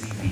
TV.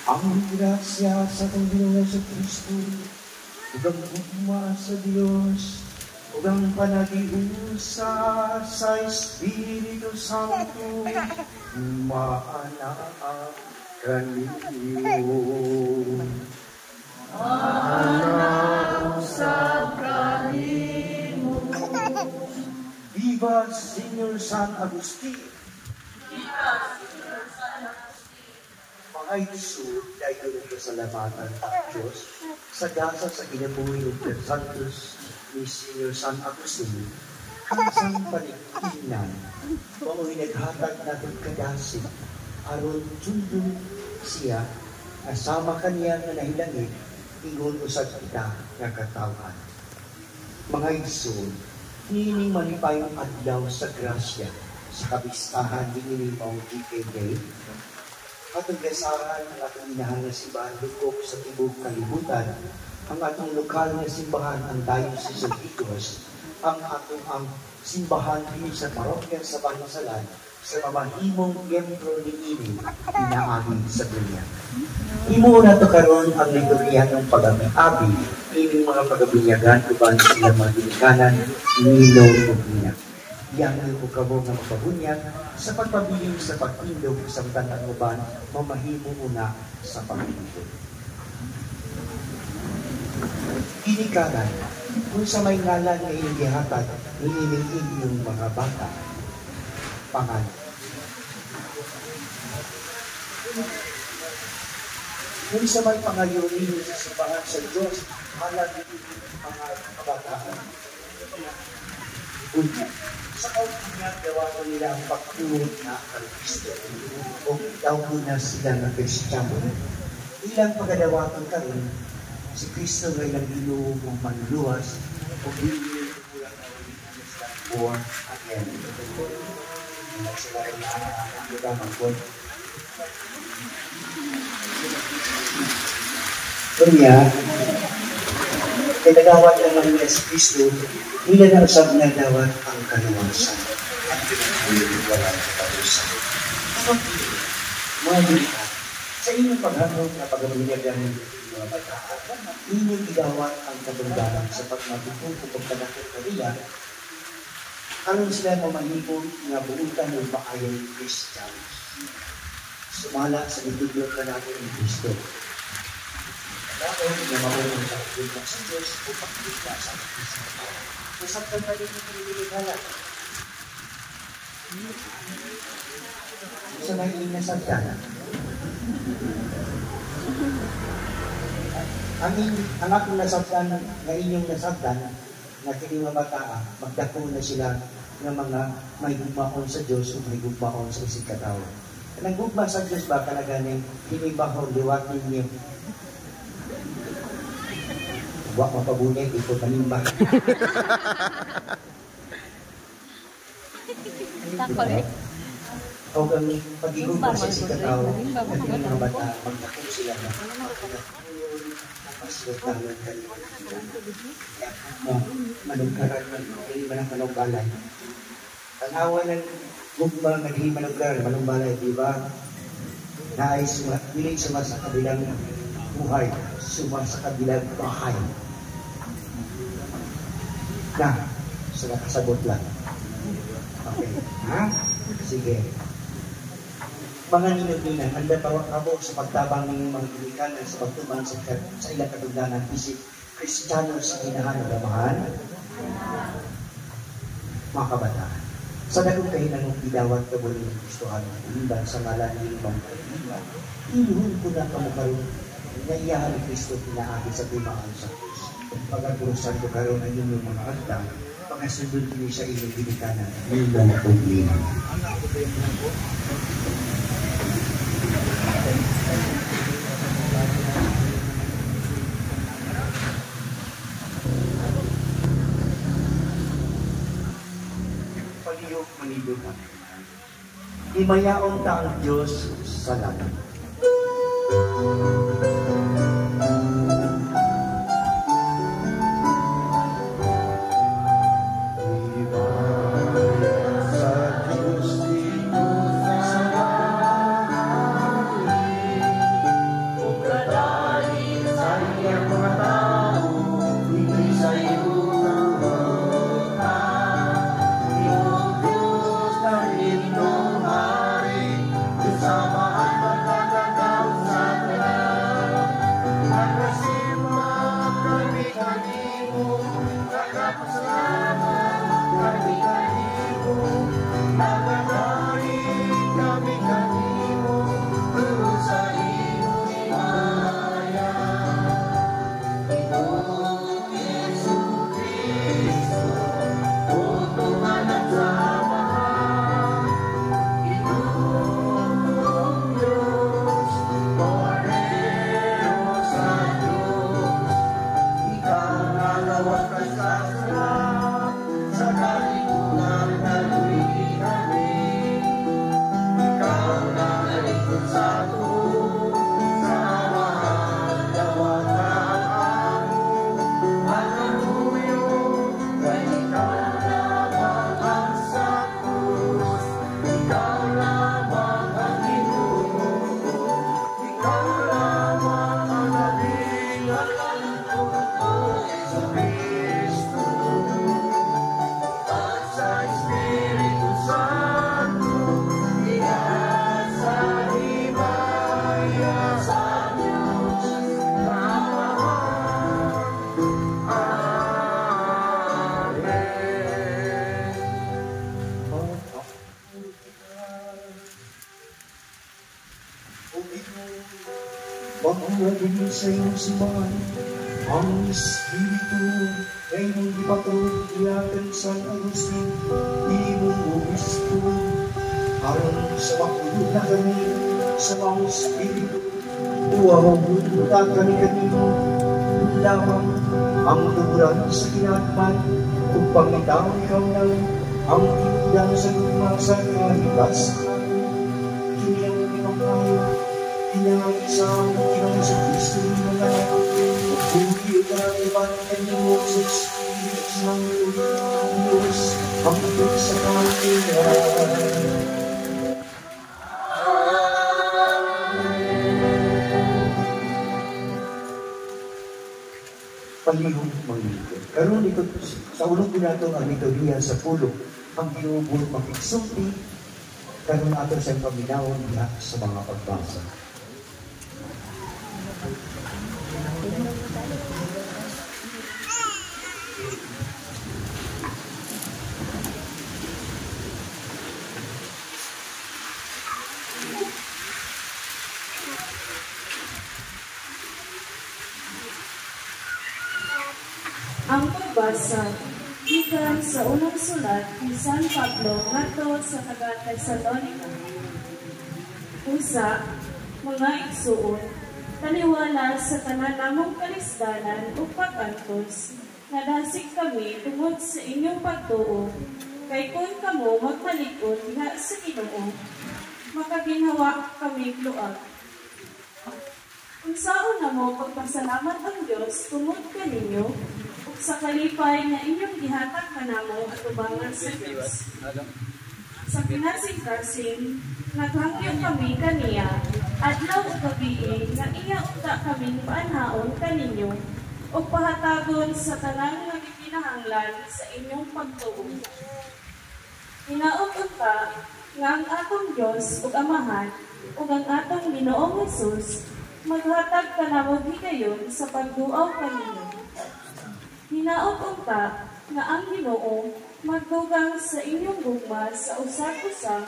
Ang grasya sa ating Panginoon sa Kristo, ug ang hugma sa Dios, ug ang panagiusa sa Espiritu Santo, maanaa kaninyo. Maanusap kanimo. Viva Senior San Agustin! Mga iso, dahil ito sa lamatan ng Diyos, sa dasa sa kinabuhi ng Santos ni Senior San Agustin, ang isang paligtinan, mao'y naghatag natin kadasi, aron tundong siya, asama kaniya na nahilangit, ingon usad kita na katawan. Mga iso, nining malipayong adlaw sa grasya, sa kabistahan ni Inimaw GKJ, at ang gasahan ang atong inahan na simbahan lukop sa tibok kalibutan, ang atong lokal na simbahan ang Diocese of Igos, ang atong simbahan din sa parokya sa Banasalan, sa mamahimong templo ni Ini, inaagi sa dunya. Imo na to karon ang liturhiya ng pag-abi, ining mga pagabinyagan uban sila mga dinikanan, nilo o niya. Yang ko kamo nga mapabunyag sa pagpabiling sa pag-indog sa tanang uban, mamahimo una sa pag-indog. Dinikanan, kung sa may ngalan na iyong gihatag, niining inyong mga bata, pangalan. Kung sa may pangayon ninyo sa simbahan sa Diyos, halag inyong mga kabataan. Unya, sa kautunya, gawa ko nila ang pagtuod na Kristo o daw na sila ng Kristiyano. ilang pagadawaton ka rin, si Kristo ay nag-inuog ng manluwas o bigyan born again. Sila rin ang lugamang po. Kanya, pinagawad naman ni Kristo, nila na usap na dawat ang kaluwasan at pinagwalang katapusan. Mga dilihan, sa inyong paghanong na pag-amilyag ng mga bataan, inyong igawat ang katunggalan sa pagmatutong o pagkadakot kanila, anong sila mamahipon nga buutan ng paayong Kristiyanos. Sumala sa itudlok na natin ng Kristo. Dapat na mahulong sa itudlok sa Diyos o pagkita sa Kristo. Masaktan pa rin yung piniligalan. Sa may inasagdan. Ang akong nasagdan na inyong nasagdan na kini mga bata, magdako na sila ng mga may gugmaon sa Diyos o may gugmaon sa isig katao. Ang gugma sa Diyos ba kalaganing hinibahon, liwat ninyo? Huwag mapabunit, ito panimba. O kang pag-igugma sa isig katao, at yung mga bata, magdako sila na paslotangan kanina. Manugkaran man, hindi man ang manugbalay. Ang awa ng gugma na hindi manugkaran, manugbalay, di ba? Nais piling suma sa kabilang buhay, suma sa kabilang bahay. Na, sa nakasabot lang. Okay, ha? Sige. Mga ninuginan, handa tawag ako sa pagtabang ng mga ginikanan sa pagtuman sa ilang katungganan isip Kristiyano sa ginahanagabahan. Mga kabataan, sa dagong kahinang idawat ka muli ng Kristohan iban sa ngalan ng ibang kaibigan, inuhun ko na kamukaroon na iyahan ni Kristo pinaakit sa timaan sa Diyos. Pag-agurusan ko karoon ang inyong mga agdang, pagkasundod niyo sa inyong ginikanan, yun lang ang problema. Paliyok manilugan. Himayaon ta ang Diyos sa langit. Pagmulagin sa iyong simbahan, ang Espiritu ay mong ipatulog ilagan San Agustin, imong obispo, aron sa makulog na kami sa mga Espiritu, Wow, kani-kanino lamang ang tuburan sa kinatman kung pangitaw ikaw lang ang tinudang sa lumasan na hitasan. Kini ang pinakayo, kinang isang kinang sa Kristo mga buhi ka iban ng Moses, isang Diyos, ang Diyos sa kanila. Palihog manglingkod. Karoon ito, sa ulong binato ang liturhiya sa pulo, ang ginubul makiksulti, karoon ato siyang paminawon niya sa mga pagbasa. Ang pagbasa gikan sa unang sulat ni San Pablo ngadto sa taga-Tesalonica. Usa, mga igsuon, taliwala sa tanan namong kalisdanan ug pag-antos, nadasig kami tungod sa inyong pagtuo, kay kung kamo magpalikod nga sa Ginoo, makaginhawa kami luag. Kung saan na mo pagpasalamat ang Diyos tungod kaninyo, sa kalipay na inyong gihatag kanamo at ubangan sa Diyos. Sa pinasing-kasing, naghangyo kami kaniya, adlaw o gabi nga iya unta kaming paanhaon kaninyo, o pahatagon sa tanang nga gikinahanglan sa inyong pagtuo. Hinaot unta nga ang atong Diyos ug Amahan ug ang atong Ginoong Hesus maghatag kanamo higayon sa pagduaw kaninyo. Hinaot unta nga ang Ginoo magdugang sa inyong gugma sa usag-usag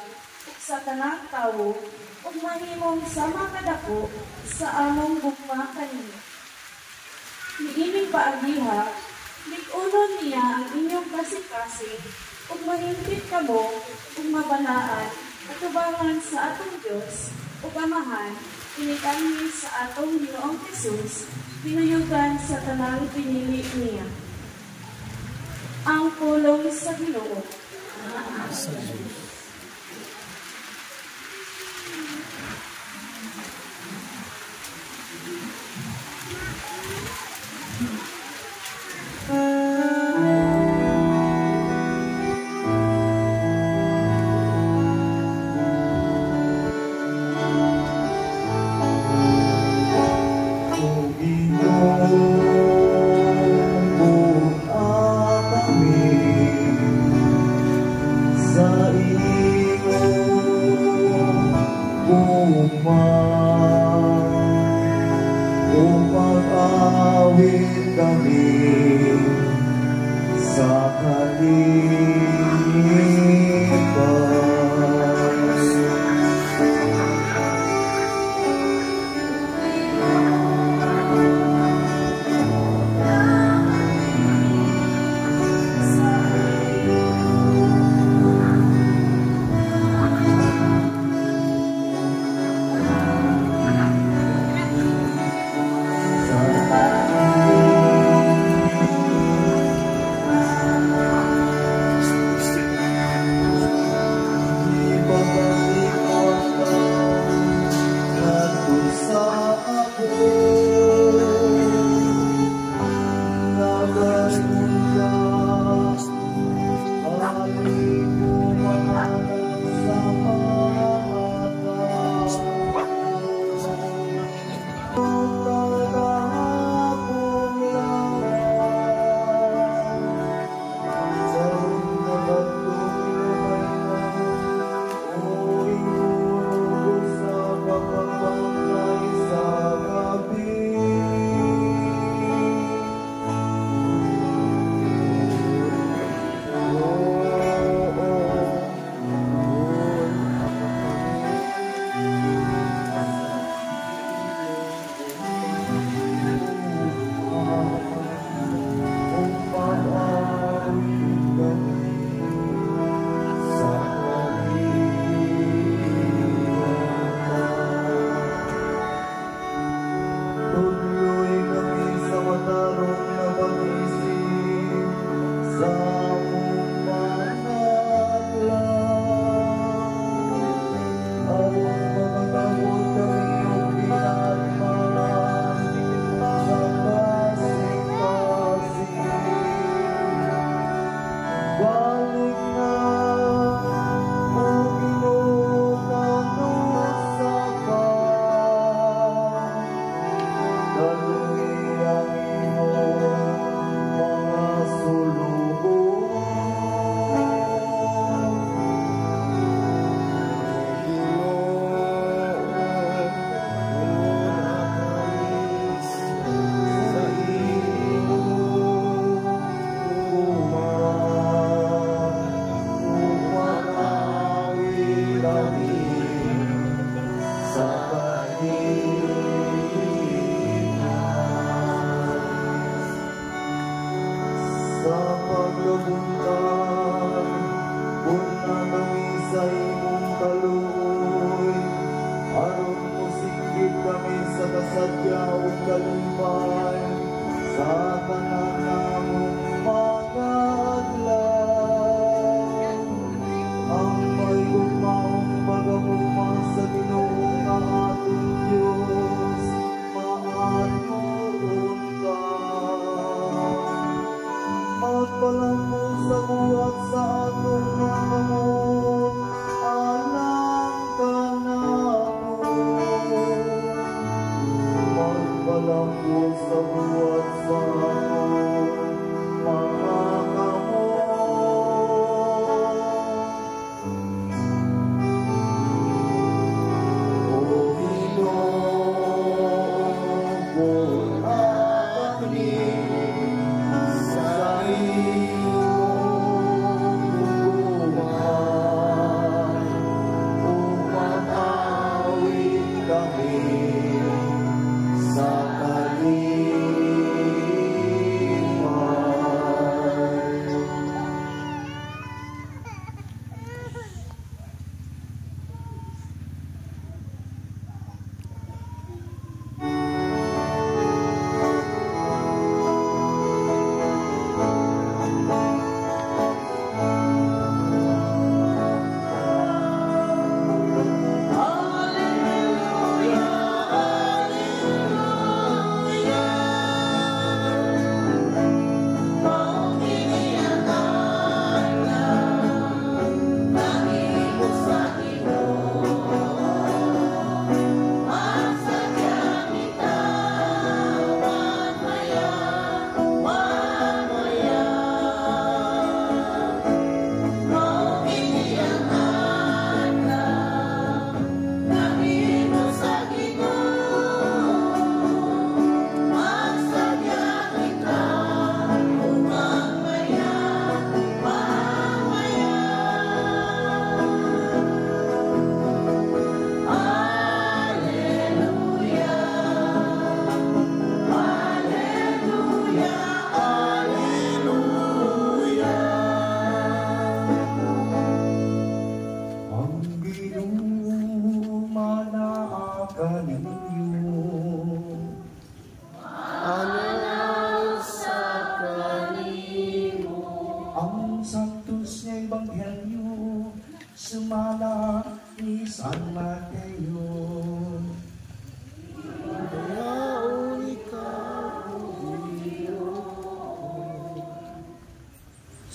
ug sa tanang tawo ug mahimong sama kadako sa among gugma kaninyo. Niining paagiha, lig-unon niya ang inyong kasing-kasing ug mahimpit kamo ug mabalaan at ubangan sa atong Diyos ug Amahan inikanhi sa atong Ginoong Hesus pinuyugan sa tanang pinili niya. Ang pulong sa Ginoo.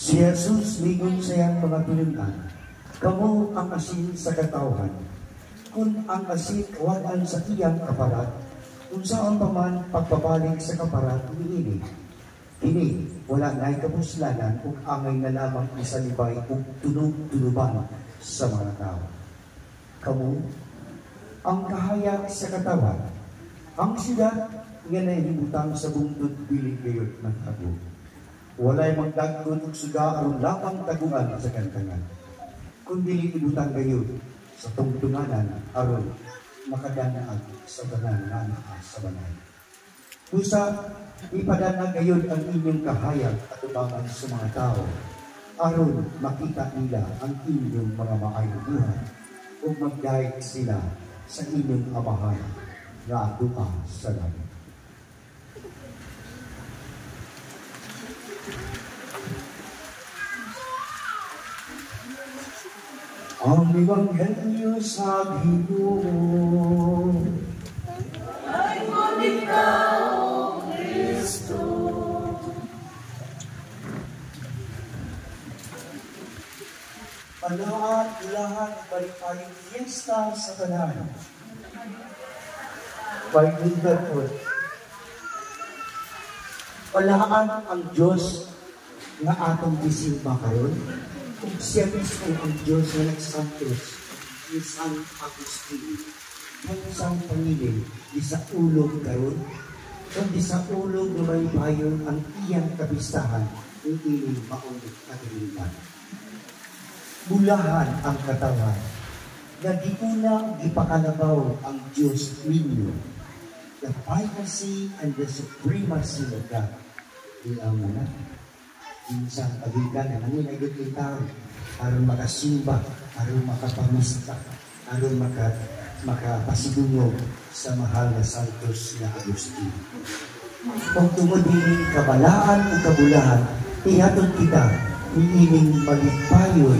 Si Jesus lingon sa iyang mga tulunan, kamo ang asin sa katawan. Kung ang asin walan sa iyang kaparat, kung saan pa man pagpabalik sa kaparat niini. Kini, wala na'y kapuslanan kung angay na lamang isalibay kung tunog-tunuban sa mga tao. Kamu, ang kahayag sa katawan, ang siyudad nga nahihimutang sa bundod bilig gayot ng tago. Walay magdagkon ug suga aron lamang taguan sa kantangan. Kundi ibutang gayud sa tungtunganan aron makadanaag sa tanan nga anaa sa banay. Busa ipadana gayud ang inyong kahayag at ubangan sa mga tao aron makita nila ang inyong mga maayong buhay ug magdayeg sila sa inyong amahan nga adua sa langit. Ang Ebanghelyo sa Ginoo ay kung ikaw, Kristo. Lahat balik-balik fiesta sa tanan. By good effort, Walaan ang Diyos nga atong gisimba karon. Kung siya mismo ang Diyos na nagsantos ni San Agustin, ang isang pangilin, di sa ulog karon, kung di sa ulog na may bayon ang iyang kapistahan, ng iling maong katiliman. Bulahan ang katawan, na di una gipakalabaw ang Diyos ninyo, the privacy and the supremacy of God. Ilaw mo na. Minsan pagigan na namin ay gutong tao, aron makasimba, aron makapamista, aron makapasidungog sa mahal na Santos na Agustin. Kung tumudin kabalaan o kabulahan, ihatod kita niining malipayon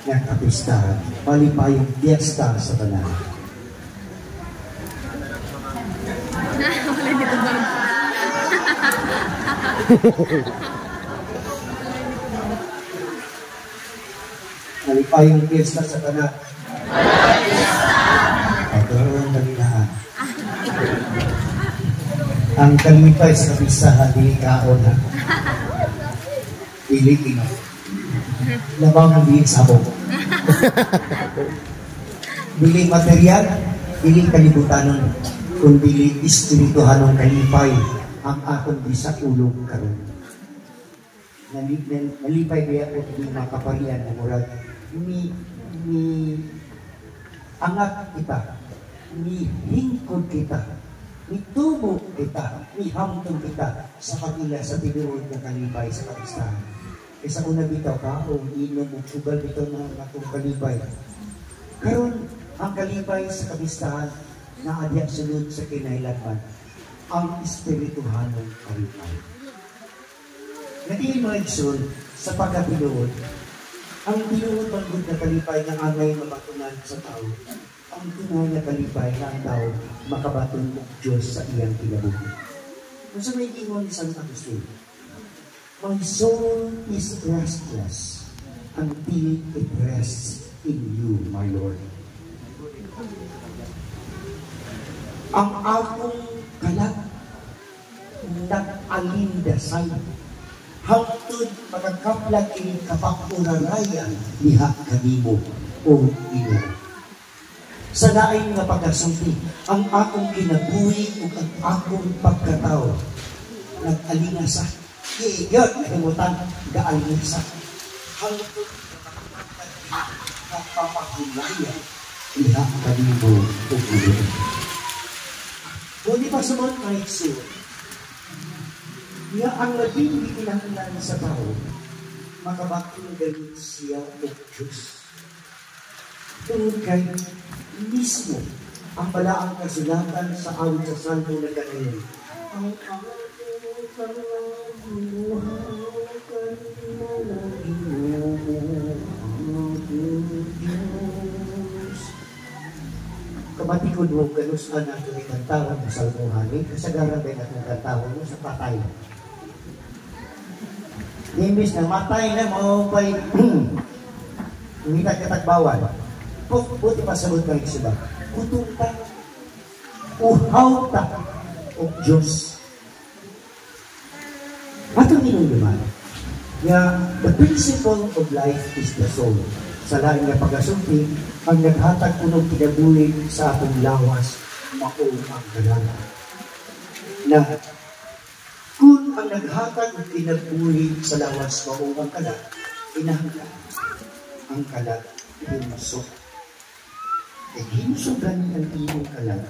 na kapistahan, malipayong fiesta sa tanan. Malipayong fiesta sa tanan. Ito ang kalinaan. Ang kalipay sa kapistahan, hindi kaon na. Piliin na. Labaw ng biling sabong. Biling material, biling kalibutan kung biling espirituhan ng kalipay ang akong bisa ulog karon. Nalipay kaya ko hindi makaparian ng murag ni angat kita, ni hingkod kita, ni tubo kita, ni hamtong kita sa kabila sa tinuod ng kalipay sa kapistahan. Kaysa una bitaw ka, o inom o sugal bitaw ng atong kalipay. Karon ang kalipay sa kapistahan na adya sunod sa kinailanman, ang espirituhanong kalipay. Natingin mga igsoon sa pagkapinuod, ang pinuod manggod na kalipay na angay mabatunan sa tao, ang tunay na kalipay na ang tao makabatong ng Diyos sa iyang kinabuhi. Kung sa may ingon ni San Agustin, my soul is restless until it rests in you, my Lord. Ang akong kalat nag-alindasay hangtod magkakaplag in kapakurayan diha kanimo o Ginoo. Sa lain nga pagkasulti, ang akong kinabuhi ug ang akong pagkatao nag-alinasa. Iigot na himutan ga-alinasa hangtod kapakurayan diha kanimo o Ginoo. Kung di pa sumot na ikso, nga ang labing ikinanglan sa tao, makabaking galit siya o Diyos. Tungkol kay mismo ang balaang kasulatan sa awit sa Santo na gano'n. Ang kabatikod mo ganusan natin ang kantawan mo sa almuhani, kasagaran ba natin ang kantawan mo sa patay. Imbis na matay na mo pa'y umita katagbawan. Buti pasabot ka rin siya. Utong ta, uhaw ta, o Diyos. Atong inunduman, nga the principle of life is the soul. Sa lain nga pag-asulti, ang naghatag unong kinabuhi sa atong lawas, maong ang galala. Na kung ang naghatag ng kinabuhi sa lawas maong ang kalat, inahanggan ang kalat hinusok. E hinusogan ang imong kalat,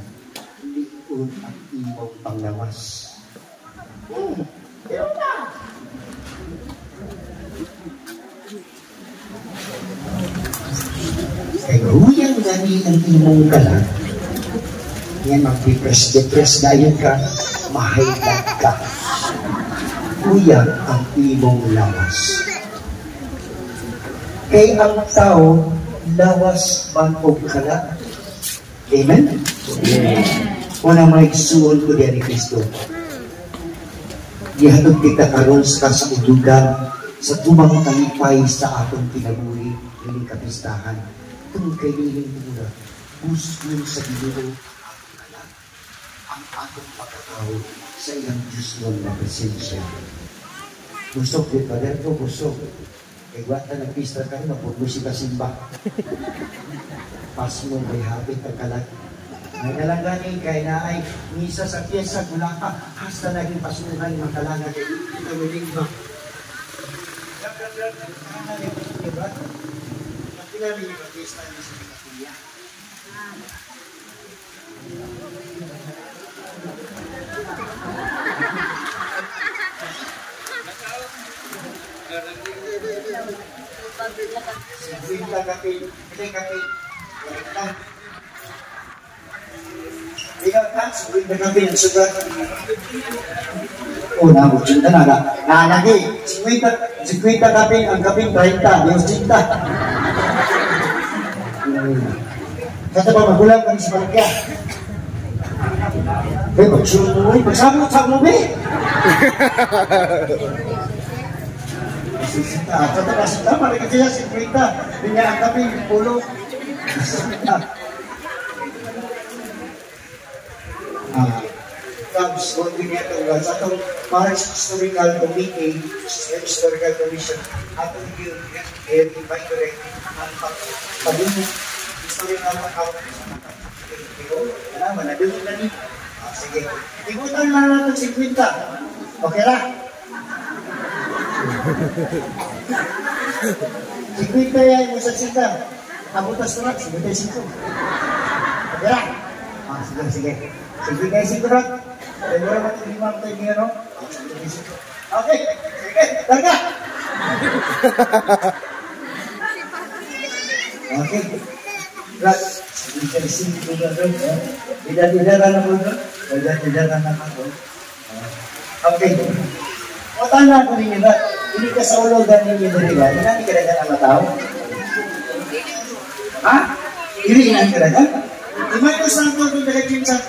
liun ang imong panglawas. Pero na! Kaya huyang gani ang imong kalat, yan mag-depress dahil ka, mahayag ka. Huyang ang imong lawas. Kay ang tao, lawas man o kalat. Amen? Amen. Unang maigsuon ko diyan ni Kristo. Gihatod kita karon sa kasaudugan sa tumang kalipay sa atong kinabuhi ining kapistahan. Kung kay ining muna, gusto sa Ginoo ang kalat. ang atong pagkatao sa iyang Diyos nun na presensya. Busog din pa rin ko, busog. Kaya wata nagpista ka rin, mapun mo si kasimba. Pas mo, may habit ang kalat. May nalanganin kay na ay misa sa pyesa, gula ka, hasta naging pasunuhan ng makalanga kay ito wiling ba. Gab-gab-gab, ang diba? Magpilari yung pag-pyesta niya sa kapilya. Sinta kapil, hindi kapil. Ikaw kan, sinta kapil, sugat. Oh, nabutin na na. Nanagi, sinta kapil, ang kapil 30, yung sinta. Kata ba magulang kami sa palagya? Eh, magsama mo, be? Kata ba sinta, malagay siya sinta. Hindi ang kapil, pulo. Comes holding it over sa itong March Historical Committee, Historical Commission, atong invite ko rin ang pag-ibig historical account sa mga alam, manadulog na ni. Sige, ikutan na natin si Quinta. Okay ra? Si Quinta yan, yung sa sita. Kabutas ko rin, sige tayo sito. Okay ra? Sige. Sige tayo sito rin. Kaya mo naman yung limang tayo niya, no? Okay, sige, talaga! Okay. Rat, sige tayo sito rin. Tidak na po doon. Tidak na po. Okay. O tanda ko ninyo, Rat. Hindi ka sa ulogan ninyo na rin ba? Hindi ka na ang matao? Ha? Hindi ka na? Imay ko sa ito kung nagagkinsan.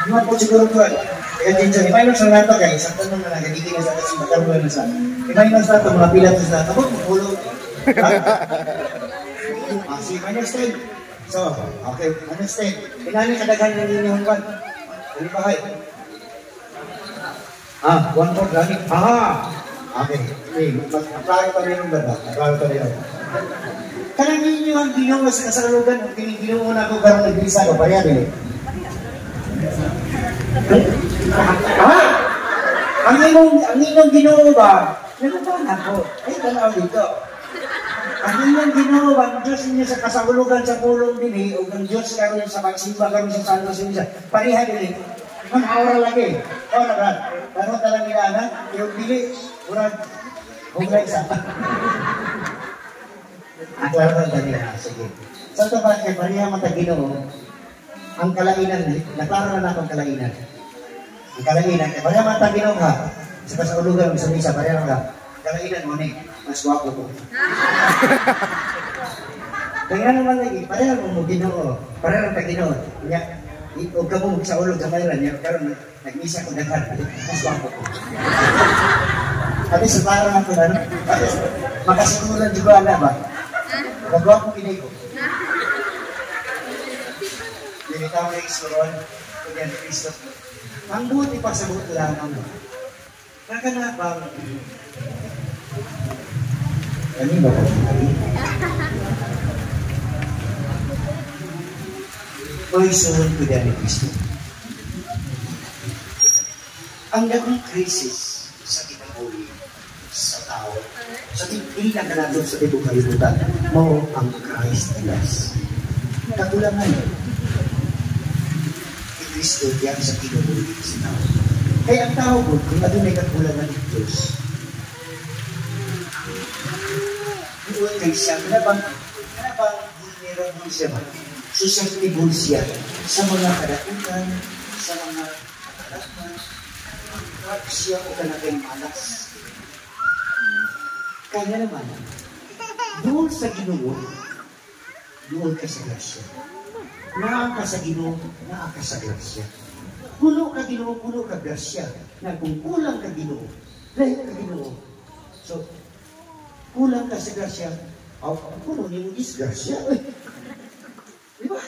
Imay ko siguro ko. Nagagkinsan. Imay ko sa ito guys. Sa tanong na nagagigin na sa kasi mataruan na sa. Imay ko sa ito mga pilat sa ito. Tapos magulo. Si understand. So, okay. Understand. Pinali kadaghan ng inyong one. Ano ba kayo? One more gani. Okay. Mag-apply pa rin yung baba. Apply pa rin yung kanang ninyo ang ginawa sa kasalugan, ang ginawa na ako karang nagbisa ko, pareha din eh. Ang inyong ginawa ba? Nagpapaan ako. Ay, tanaw dito. Ang inyong ginawa ba, ang Diyos ninyo sa kasalugan sa pulong din eh, o ang Diyos karoon sa pagsimba karoon sa Santo Simisa, pareha din eh. Ang aura lagi. O, nagrad. Tanong talang nila na, yung bili, urad, huwag isa. Aklaro na nila. Sige. Sa ito ba, kay Maria Mataginoo, ang kalainan, naklaro na akong kalainan. Ang kalainan, kay Maria Mataginoo ka, sa kasaulugan, sa misa, pareha ka, kalainan mo ni, mas wapo ko. Kaya naman lagi, pareha mo Ginoo, pareha ng Ginoo. Huwag ka mo sa ulog, kamayaran niya, pero nagmisa ko dagan, mas wapo ko. At sa parang ako na, makasiguran di ko alam ba? Nagawa ko pinay ko. Binitaw na isuron, kunyan Kristo. Ang buti pa sa buti lang mo. Kakanabang, kani ba ko? O isuron ko yan ni Kristo. Ang gagawang krisis sa kinabuhi sa tao, sa tingin na natin sa tibong kalibutan, mo ang Christ Elias. Kakulangan ni Kristo yan sa kinabuhi sa tao. Kaya ang tao po, kung ano may kakulangan ni Diyos, doon kay siya, kanabang vulnerable siya ba? Susceptible siya sa mga kadakutan, sa mga katalaman, at siya o kanagay malas. Kaya naman, doon sa Ginoo, doon ka sa grasya. Naa ka sa Ginoo, naa ka sa grasya. Puno ka Ginoo, puno ka grasya. Na kung kulang ka Ginoo, dahil ka Ginoo. So, kulang ka sa grasya, puno niyo disgrasya. Diba?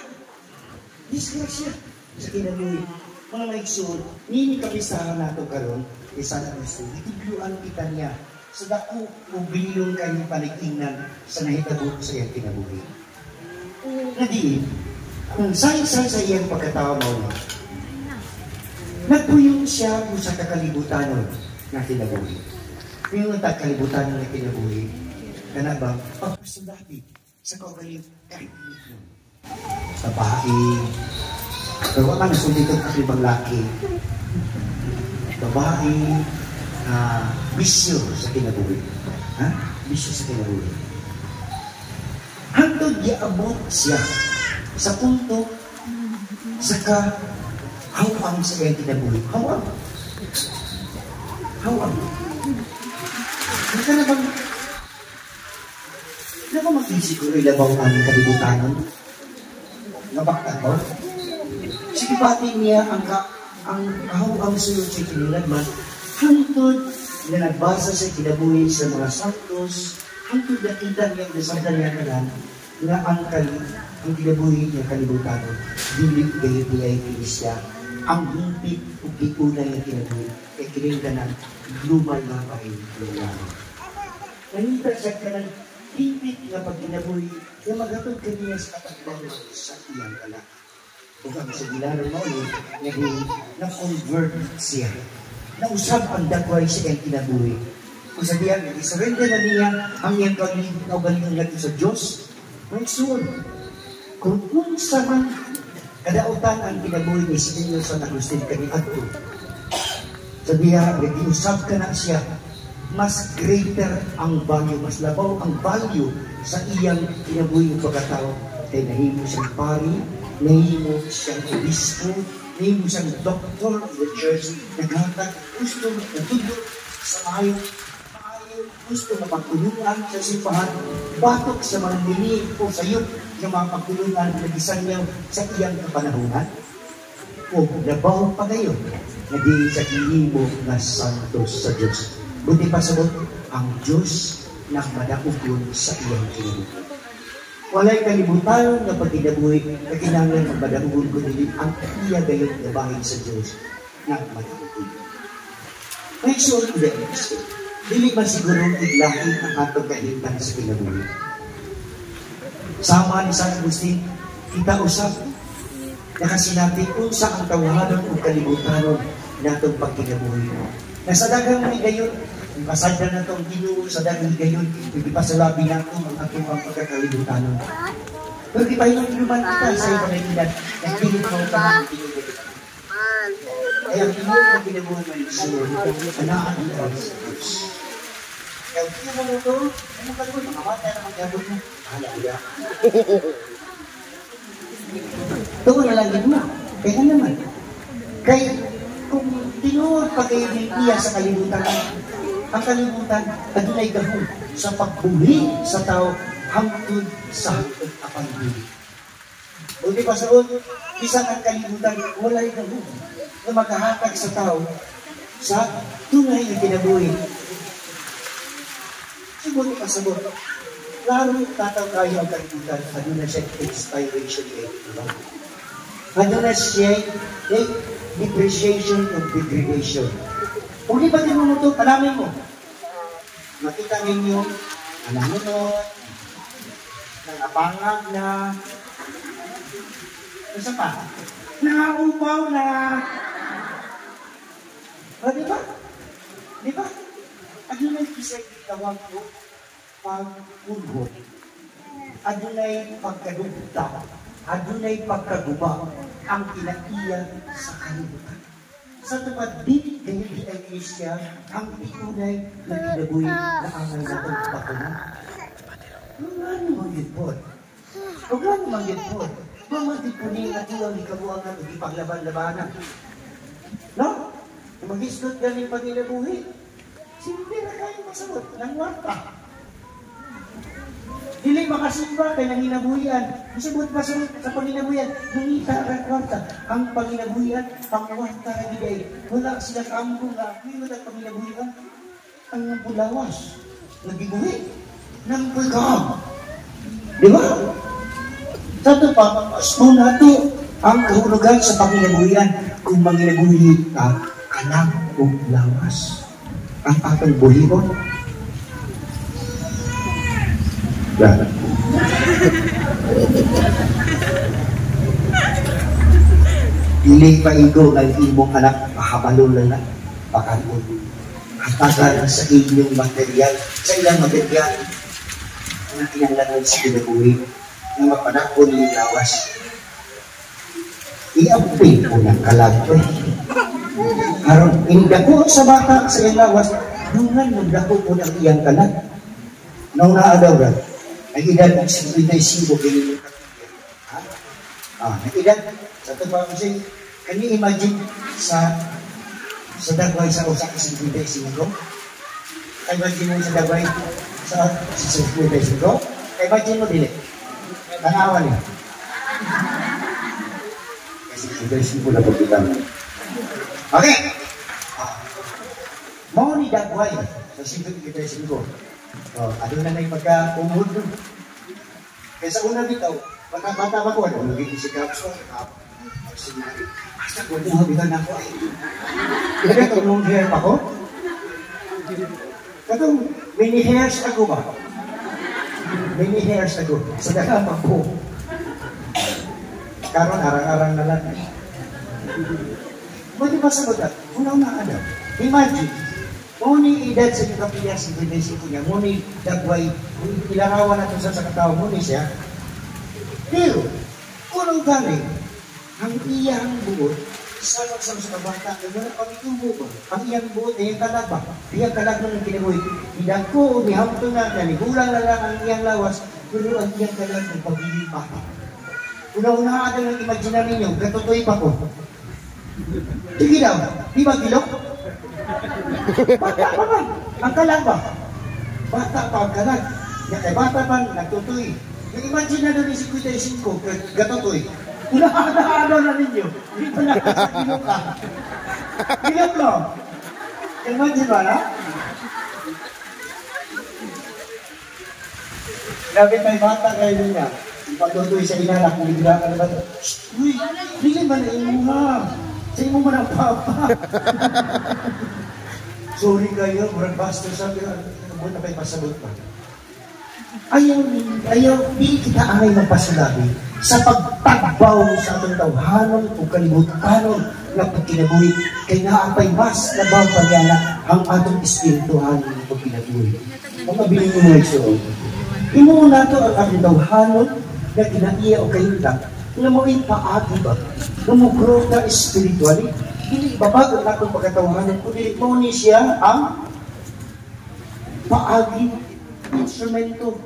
Disgrasya sa kinabuhi. Mga maigsoon, nini kapisahan nato karon isa na gusto, itibluan kita niya sa dako o bilyon kanyang paligingnan sa nahitabo sa iyang kinabuhi. Nadiin, kung say-say sa iyang pagkatawa mo na, nagpuyong siya kung sa kakalibutan na kinabuhi. Yung kalibutan na kinabuhi, kana bang pagpasulati sa kahit babae, pero ka nasulit ang ibang laki, babae, bisyo sa kinabuhi. Bisyo sa kinabuhi. Hantod giabot siya sa punto sa hawang sa iyang kinabuhi. Hawang. Hindi na bang mag-isiguro ilabaw ang kalibutanon? Nabaktan ba? Sige pati niya ang kahawang sunod sa kinilagman, hantod na nagbasa sa kinabuhi sa mga santos, hantod na kita niyang nasagdan niya kanan, na ang kinabuhi niya kalibutanon, dilig kayo niya'y siya, ang himpit o kitunay na kinabuhi, ay kinilganan, lumay na pahintulan. Nanita siya ka ng himpit na pagkinabuhi, na maghatod ka niya sa katagbawa sa iyang anak. Kung ang sa gilaran mo, na-convert siya. Nausap ang dakway sa iyang kinabuhi. Kung sa diyan, isurrender na niya ang iyang kaugalingan natin sa Diyos. May soon, kung sa man kadautan ang kinabuhi ni Senyor Santa Agustin kaniadto, sa diya, nag-iusap ka na siya, mas greater ang value, mas labaw ang value sa iyang kinabuhi ng pagkatao. Kaya nahimo siyang pari, nahimo siyang obispo, nahimo siyang doctor of the church, naghatag, gusto natudlo sa maayong, gusto na pagtulungan sa simbahan, batok sa mga nini o sayot ng mga pagtulungan na gisanyaw sa iyang kapanahunan. O labaw pa ngayon, naging sa kinimo na santos sa Diyos. Buti pa sabot, ang Diyos na madaugon sa iyang kinabuhi. Walay kalibutan na pagkinabuhi na kinanglan ang madaugon ko nili ang iya gayon na bahay sa Diyos na madaugon. May sure to the next. Dili ba siguro iglahin ang atong kahitan sa kinabuhi? Sama ni San Agustin, kita usap na kasinabi kung sa ang tawahanon o kalibutanon na itong pagkinabuhi. Nasa dagang may gayon, pasada na itong Ginoo sa dagang gayon, ipipasalabi na ito ang atong pagkakalibutan. Pero di ba yung inuman kita sa ibang edad, nagpilit mo ito ang pinigil. Kaya ang Ginoo na kinabuhan mo yung sure, anaan ang Diyos. Kaya ang Ginoo mo ito, ano ka ito, makamata na magyabot mo. Hala, iya. Ito na lang din mo. Kaya naman. Kaya kung tinuod pa kayo niya sa kalibutan, ang kalibutan, adunay gahon sa pagbuhi sa tao hangtod sa hangtod apang buhi. O di ba sa isang ang kalibutan, walay gahon na maghahatag sa tao sa tunay na kinabuhi. Siguro pa sabot, lalo tataw kayo ang kalibutan, adunay siya expiration date. Adunay siya depreciation of degradation. Kung di ba din mo ito, alamin mo. Makita ninyo, nanunod, nangapangag na, isa pa, nakaupaw na. O, di ba? Di ba? Adunay kisay tawag ko, pag-ulhot. Adunay pagkadugta. Adunay pagkaguba ang kinaiya sa kalibutan. Sa tupad, di kayo di ay Isya ang itunay na kinabuhi na angal na itong pakunan. Huwag nga manggit po. Huwag nga manggit po. Mamagit po niya at ilang ikabuangan o ipaglaban-labanan. No? Mag-islot galing pag kinabuhi. Simple na kayo masagot ng warta. Dili makasimba kay nang hinabuhian. Masabot pa sa panginabuhian, nangita ang kwarta. Ang panginabuhian, ang kwarta na gigay. Wala sila kampo nga, hindi mo na panginabuhian. Ang bulawas, nagibuhi, ng pagkam. Di ba? Sa ito pa, mas muna ito ang kahulugan sa panginabuhian. kung manginabuhi ka, kanak o lawas. Ang atong buhibon. Yan. Dili pa igo ng imong anak, pahabalo lang na, pakanon. Hatagan sa inyong material, sa ilang material, na kinanglangan sa kinabuhi, na mapanakon ni lawas. Iapin ko ng kalagpoy. Karon indako sa bata sa iyang lawas, dungan nagdako ko ng iyang kalag. Nung naadaw ra, ay edad ng 55 kini nag-edad sa tubang kasi kani imagine sa dagway sa usa ka 55. Imagine mo sa dagway sa 55. Imagine mo dili. Tanawan niya. Kasi 55 na pagbilang. Okay. Mau ni dagway sa 55. Ano na na yung pagka-umod nun. Kaya sa una bitaw, bata ba ko, ano naging isikap ko, sinari, basta ko na habitan ako ay. Kaya ito, nung hair pa ko, katong mini hairs ako ba? Mini hairs ako, sa dalam ako. Karon arang-arang na lang. Pwede ba sagot na? Una-una ano? Imagine, muni edad sa yung kapilya, 55 niya, muni dagway, ilarawan natin sa katao, muni siya. Pero, unang galing, ang iyang buot, sa kabata, wala pang itubo ba? Ang iyang buot, iyang kalag ba? Iyang kalag nung kinabuhi. Hindi ko, ni hamto na, gulang na lang ang iyang lawas, pero ang iyang kalag ng pagiging bata. Una-una ka ng imaginary ninyo, gatutoy pa ko. Sige daw, di ba gilok? Bata pa man, ang kalag ba? Bata pa ang kalag. Kaya bata pa, nagtutoy. Imagine na doon si Kuya Isinko, gatutoy. Una-ana na ninyo, hindi pa lang sa gilok ka. Gilok no? Imagine ba na? Grabe tayo bata kayo niya. Pagtutoy sa inanak, bigla ka na ba ito? Uy, bigyan ba na imuha? Sa imo mo ng papa. Sorry kayo, murag basta sabi ka, ano na kayo pasabot pa? Ayaw, di kita angay magpasalabi sa pagpagbaw sa atong tawhanon o kalibutanon na pagkinabuhi kay naapay mas nabaw pagyana ang atong espirituhan ng pagkinabuhi. Ang mabiling mo na isuon. Imo na ito ang atong tawhanon na kinaiya o kayuntang na mo'y paagi ba? Na mo-grow na spiritually. Hindi babago na itong pagkatawanan, kundi mo ni siya ang paagi instrumento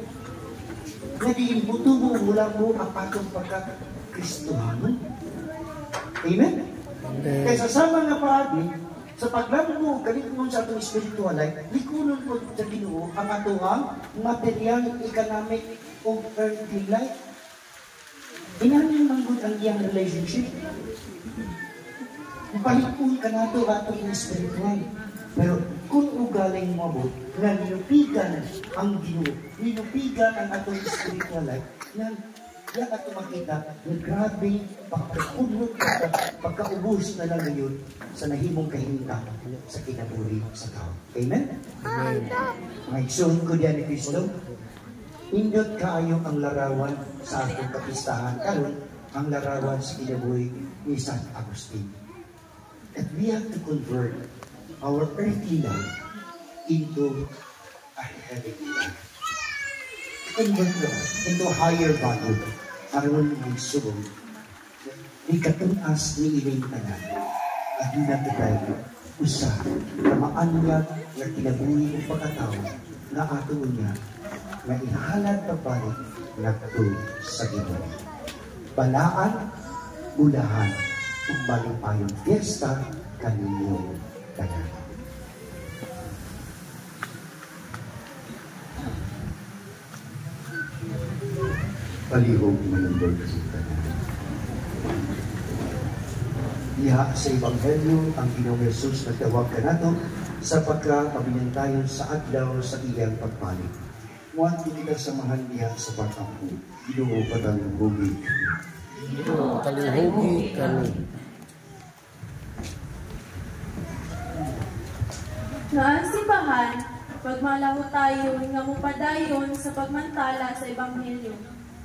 na diimbuto mo mula mo ang atong pagkakristuhanon. Amen? Kaya sa sama nga paagi, sa paglaro mo, galit mo sa atong spiritual life, likunon mo sa Ginoo ang atong material, economic, o earthly life. Inamin man good ang iyang relationship. Palipun ka na ito atong spiritual. Pero kung ugaling mo mo, na nilupigan ang Ginoo, nilupigan ang atong spiritual life, yan ato makita na grabe pagkakunod pagkaubos na lang ngayon sa nahimong kahinta sa kinabuhi sa tao. Amen? Amen. Mga igsoon ko diyan ni Kristo, indot kaayo ang larawan sa atong kapistahan karon ang larawan sa kinabuhi ni San Agustin. And we have to convert our earthly life into a heavenly life. Convert into a higher value. Aron mong subong. Di katunas ni ining tanan. At nagkatayo usa na maanyag na kinabuhi ng pagkatao na ato niya na ihalad na balik nagto sa Ginoo. Balaan, ulahan, ug malipayong fiesta kaninyong tanan. Palihog manundol sa tanan. Diha sa Ebanghelyo ang Ginoong Hesus nagtawag kanato sa pagkapabinantayon sa adlaw sa iyang pagpalit. Muad kita samahan diha sa pagkampo. Ginoo patanghugi. Ginoo patanghugi kami. Nga ang simbahan, pagmalaho tayo nga mupadayon sa pagmantala sa Ebanghelyo,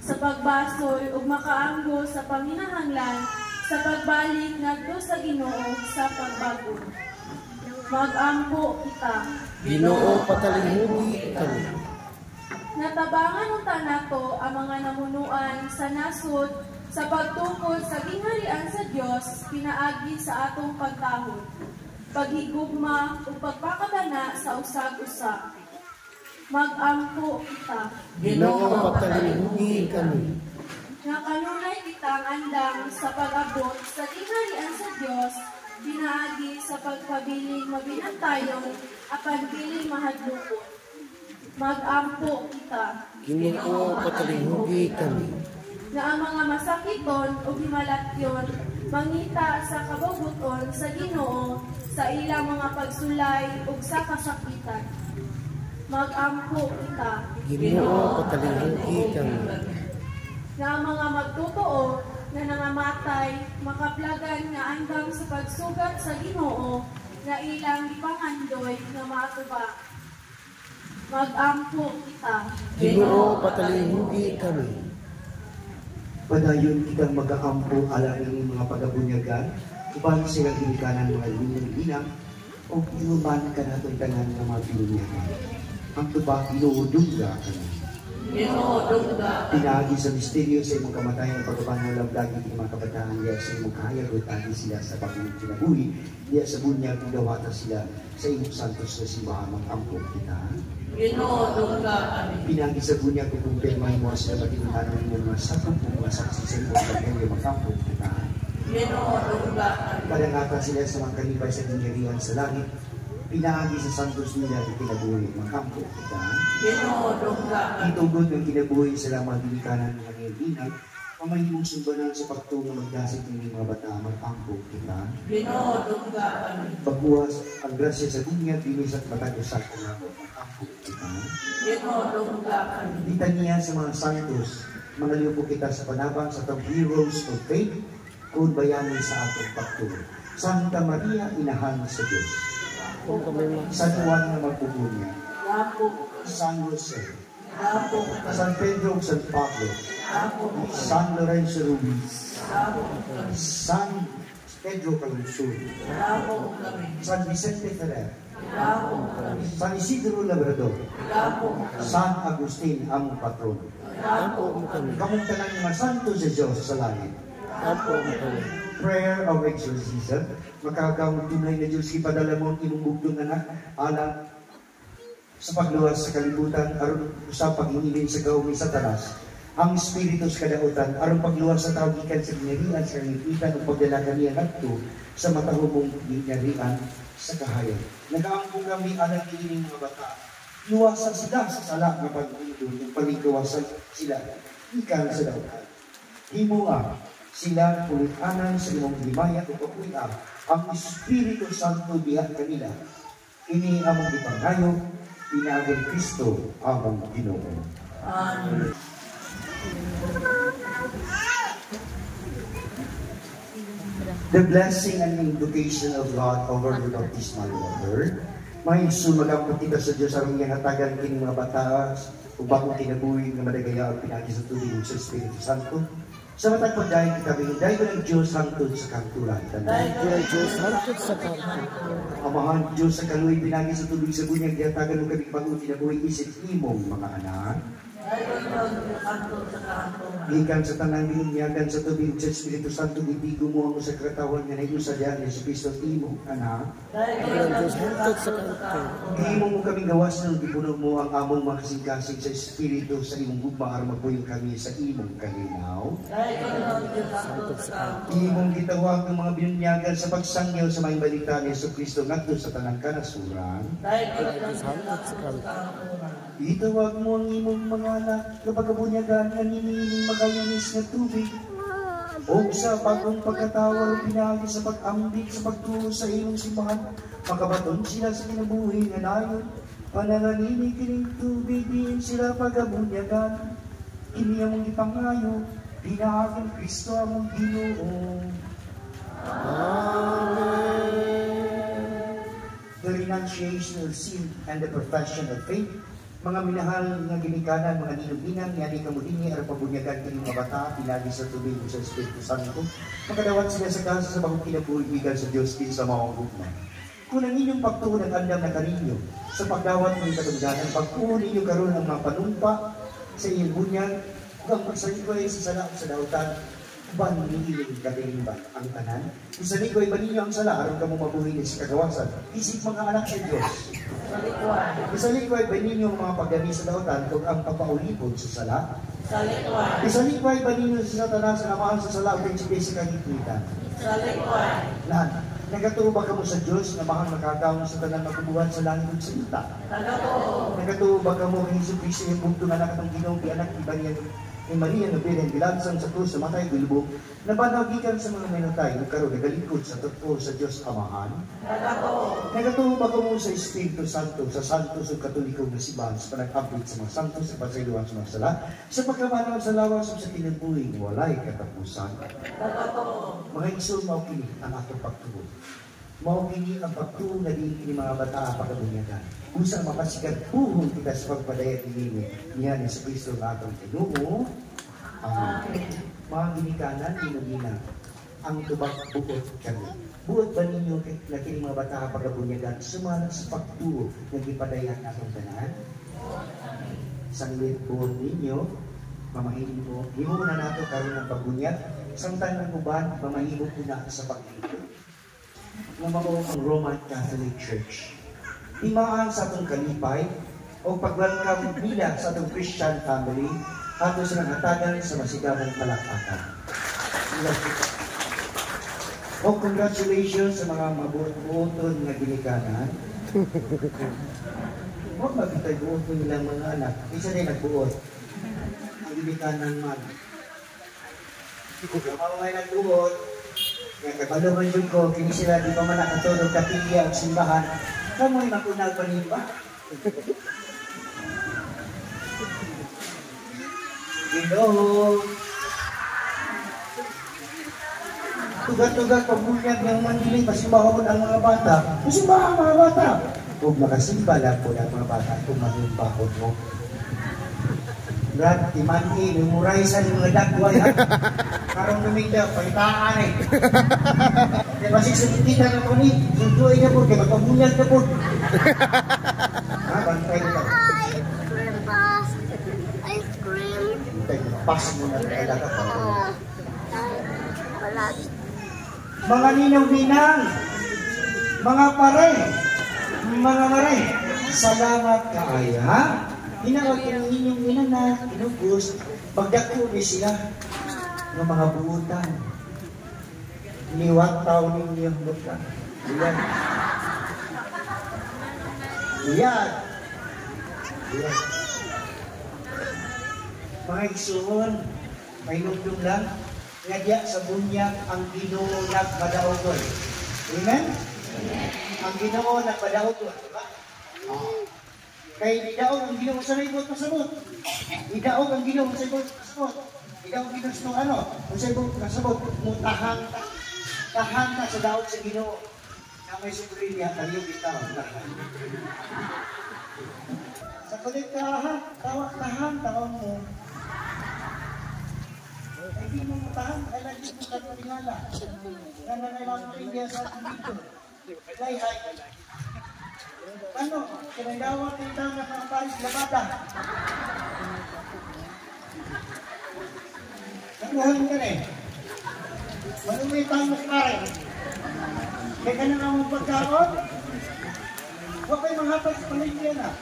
sa pagbasol ug makaanggo sa paminahanglan, sa pagbalik ngadto sa Ginoo sa pagbago. Mag-ampo kita. Ginoo, patalinghugi kami. Natabangan unta nato ang mga namunuan sa nasod sa pagtukod sa gingharian sa Dios pinaagi sa atong pagtahod, paghigugma ug pagpakadana sa usag-usa. Mag-ampo kita. Ginoo, patalinghugi kami. Nga kanunay kitang andam sa pag-abot sa gingharian sa Dios pinaagi sa pagpabiling mabinantayon apan dili mahadlokon. Mag-ampo kita. Ginoo, patalinghugi kami. Na ang mga masakiton o himalatyon mangita sa kabubuton sa Ginoo sa ilang mga pagsulay ug sa kasakitan. Mag-ampo kita. Ginoo, patalinghugi kami. Na ang mga magtotoo na nangamatay makaplagan nga andam sa pagsugat sa Ginoo na ilang ipangandoy nga matuba. Mag-ampo kita. Ginoo, patalinghugi kami. Padayon kitang mag-aampo alang ng mga pagabunyagan, upang sila ginikanan mga linang-linang, o inuman ka natong tanan ng mga binunyagan. Ang tuba, inuudungga ka na. Pinagi sa misteryo sa imong kamatayan, pagkapangulang lagi ng mga kabataan, diya sa imong kahayag, utagi sila sa pagkakas kinabuhi, diya sa bunyag, udawata sila sa imong santos na simbahan, mag-ampo kita. Pinagi sa bunyag, kukumpirmay mo sila matinutanan ng mga sakong mga saksi sa imong pagkakas, mag-ampo kita. Padangatan sila sa mga kanibay sa dinggarihan sa langit, pinahagi sa santos nila ang kinabuhi, mag-ampo kita. Itugod ng kinabuhi sa lamang binikanan ng kanyang inag, pamayong sumbanan sa pagtungo magdasig ng mga bata, mag-ampo kita. Pagbuhas ang grasya sa dunya, binis at matag-usap ko na ako, mag-ampo kita. Litanya sa mga santos, mga liupo kita sa panabang sa top heroes of faith, kung bayanin sa atong pagtungo. Santa Maria, inahan sa Diyos. San Juan na magpupunya, San Jose, San Pedro, San Pablo, San Lorenzo Ruiz, San Pedro Calungsur, San Vicente Ferrer, San Isidro Labrador, San Agustin, among patron. Kamong tanan mga santo sa Diyos sa langit. Prayer of exorcism, makakawang tunay na Diyos ipadala mo ang imong bugtong anak alang sa pagluwas sa kalibutan aron sa pag-ingilin sa gawin sa talas ang espiritu sa kadautan aron pagluwas sa tao gikan sa ginarian sa kalibutan ug pagdala kaniya ngadto sa matahumong ginarian sa kahayag. Nagaambong kami alang kining mga bata. Luwasan sila sa sala nga pag-ingilin ug palingkawasan sila gikan sa dautan. Himuha sila kulitanan sa imong himaya o pagkuya ang Espiritu Santo diha kanila. Ini among ipangayo, pinaagay Kristo among Ginoo. Amen. The blessing and invocation of God over the baptismal water. May sumagapot kita sa Diyos ang iyang hatagan kining mga batas upang kinabuhi ng madagaya ang pinagi sa tubig sa Espiritu Santo. Sa matag pagdahin kita, binigay ko ng Diyos hangtod sa kanturan. Dahil ko ng Diyos hangtod sa kanturan. Amahan Diyos sa kaluoy, pinagi sa tubig sa bunyag, diyatagan mo kami pag-uti na buhay isip imong mga anak. Gikan sa tanang binunyagan sa tubig sa Espiritu Santo, ibigo mo ang sa katawan nga na iyo sa diyan, sa Kristo imong anak. Dahil Diyos hangtod sa kanturan. Imo mo kami gawas ng gipuno mo ang among mga kasing-kasing sa Espiritu sa imong gugma aron magpuyo kami sa imong kalinaw. Imong gitawag ng mga binunyagan sa pagsangyaw sa mga balita ni Yesu Kristo ngadto sa tanang kanasuran. Itawag mo ang imong mga anak kapag kabunyagan nga ninining magayanis na tubig o sa bagong pagkatawal pinagi sa pag-ambig sa pagtuo sa imong simbahan makabaton sila sa kinabuhi nga nayon pananganinig kining tubig din sila pagkabunyagan ini among ipangayo pinaagin Kristo among Ginoo. Amen. renunciation of sin and the profession of faith. Mga minahal nga ginikanan, mga ninubinan, ngani kamudini, aron pabunyagan kini mga bata, pinagi sa tubig sa Espiritu Santo. Makadawat sila sa kasa sa bagong kinabuhibigan sa Diyos din sa mga hukman. Kung ang inyong pagtuon ang andam na karinyo, sa pagdawat ng katungganan, pagtuon ninyo karon ang mga panumpa sa inyong bunyag, kung ang pagsaligoy sa sala sa dautan, ban niiling katingban ang tanan. Isaligoy ba ninyo ang sala, aron ka mo mabuhay sa kagawasan. Isip mga anak sa Diyos. Isaligoy ba ninyo ang mga pagdami sa dautan, kung ang papaulipod sa sala? Isaligoy ba ninyo sa Satanas sa namaan sa sala, kung sige sa kagipitan? Lan, nagatuo ba ka mo sa Diyos na mahal makagaw sa tanan magbubuhat sa langit ug salita? Nagatuo ba ka mo ang Hesus Kristo yung bugto na nakatang Ginoo ti anak ni Maria na Birhen gilansang sa krus sa matay bilbog na banagikan sa mga minutay ug karon nagalikod sa totoo sa Dios Amahan? Nagatuo ba ka mo sa Espiritu Santo sa santos ug katolikong nga simbahan sa panag-abot sa mga santos sa pasayloan sa mga sala sa pagkamanaw sa lawas ug sa kinabuhi walay katapusan? Mga igsoon, mao kini ang atong pagtuo. Mao kini ang pagtuo na di kini mga bata pagkabunyagan. Usang mapasikat puhon kita sa pagpadayat ni niya ni Kristo nga atong Ginoo. Mga ginikanan, ginugina, ang tubag buot kami. Buot ba ninyo na kini mga bata pagkabunyagan sumanang sa pagtuo na gipadayat atong tanan? Sanglit buot ninyo, mamahinin mo, himo na nato karon ng pagbunyag, samtang ng uban, mamahimo ko na sa pag-ibig. Namao ang Roman Catholic Church. Imaan sa atong kalipay o pag-welcome nila sa atong Christian family ato sa hatagan sa masigabong palakpakan. O congratulations sa mga mabuoton nga ginikanan. Huwag magkitay buoton nilang mga anak. Isa rin nagbuot. Ang ginikanan man. Kung may nagbuot, nagkabaluman yun ko, kini sila di pa man nakatulog kapilya o simbahan, kamoy makunag pa ba? Ginoo. Tugat-tugat pagbunyag ng mandiling, pasimbahon ang mga bata. Pasimbahan ang mga bata. Huwag makasimba lang po ang mga bata kung manimbahon mo. Brad, timani, memorize ang mga dagway ha. Karong lumigda, paitaan eh. Kaya basig sa titita na po ni, sunduay na po, kaya magpabunyag na po. Ha, bantay na po. Ice cream. Bantay na, pass mo na kaya ka pa. Mga ninang-ninang, mga pare, mga mare, salamat kaaya ha. Hinawag ko ng inyong inana, inubos, pagdako ni sila ng mga buutan. Liwat tao ninyong buutan. Iyan. Iyan. Iyan. Mga igsoon, may nungdong lang, nga diya sa bunyag ang Ginoo nagpadaogon. Amen? Ang Ginoo nagpadaogon. Diba? Kaya idaog ang Ginoo sa ibot pasabot. Idaog ang Ginoo sa ibot pasabot. Idaog ang Ginoo sa ano? Sa ibot pasabot. Mutahang ka sa daog sa Ginoo. Na may sumuli niya, tayo bitaw. Sa kulit ka ha, tahan, tawag mo. Ay di mo mutahan, ay lagi mo ka tingala. Nananailang mo India sa ating dito. Layhay. Ano? Kinagawag ng tao na pangpalis labada. Nakuhan ka na eh. Manumay tayo mas pare. Kaya ka na naman pagkaon. Huwag kayo manghatag sa paligya na.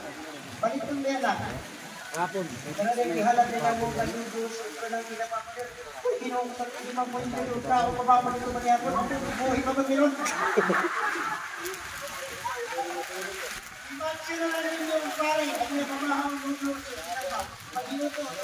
Palitong niya na. Hapon. Kaya na rin ihalag nila mo kaludos. Ito nang pinapapagod. Uy, ginawag sa 5.0 tao. Pababalik ko maniyapon. Ako, buhay pa ba meron? Sino na rin yung pare at may pamahang mundo sa sinaba. Pag-inuto. Ang